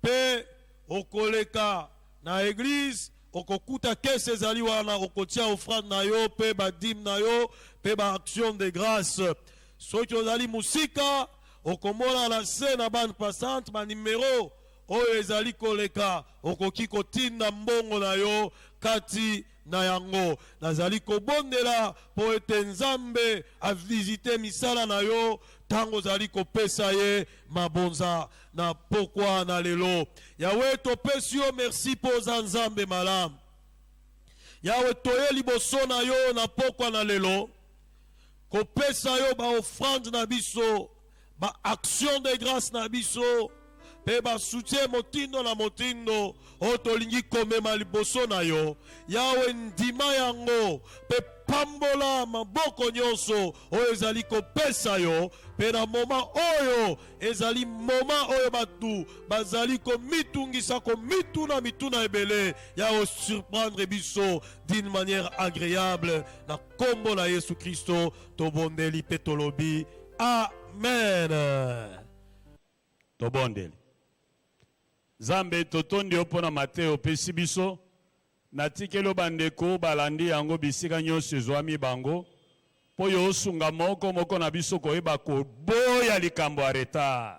pe okoleka na église okokuta kese ezali wana okotia offrande na yo pe ba dîme na yo pe ba action de grâce. Soki ozali musika okomona na se na bande passante ba numéro oyo ezali koleka okoki kotinda mbongo na yo kati na yango. Nazali kobondela po ete nzambe avisite misala na yo tango ozali kopesa ye mabonza na pokwa na lelo. Yawe topesi yo merci po za nzambe malamu. Yawe toye liboso na yo na pokwa na lelo. Kopesa yo ba offrande na biso, ba action de grâce na biso, pe ba soutien motindo na motindo, otolingi komema liboso na yo. Yawe ndima yango, pe pambola maboko nyonso, oyo ezali kopesa yo, pe na moma oyo, ezali moma oyo batu, bazali komitungisa komituna mituna ebele, yao surprendre biso d'une manière agréable, na kombo na Yesu Kristo, tobondeli petolobi. Amen. Amen. Tobondeli. Zambe totondi opona Mateo pesi biso natikelo bandeko balandi yango bisika nyonso ezwami bango po yo osunga moko na biso koyeba koboya likambo ya retard.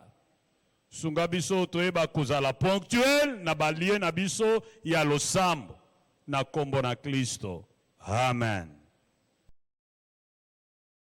Sunga biso toyeba kozala ponctuel na balie na biso ya losambo na kombo na Kristo. Amen.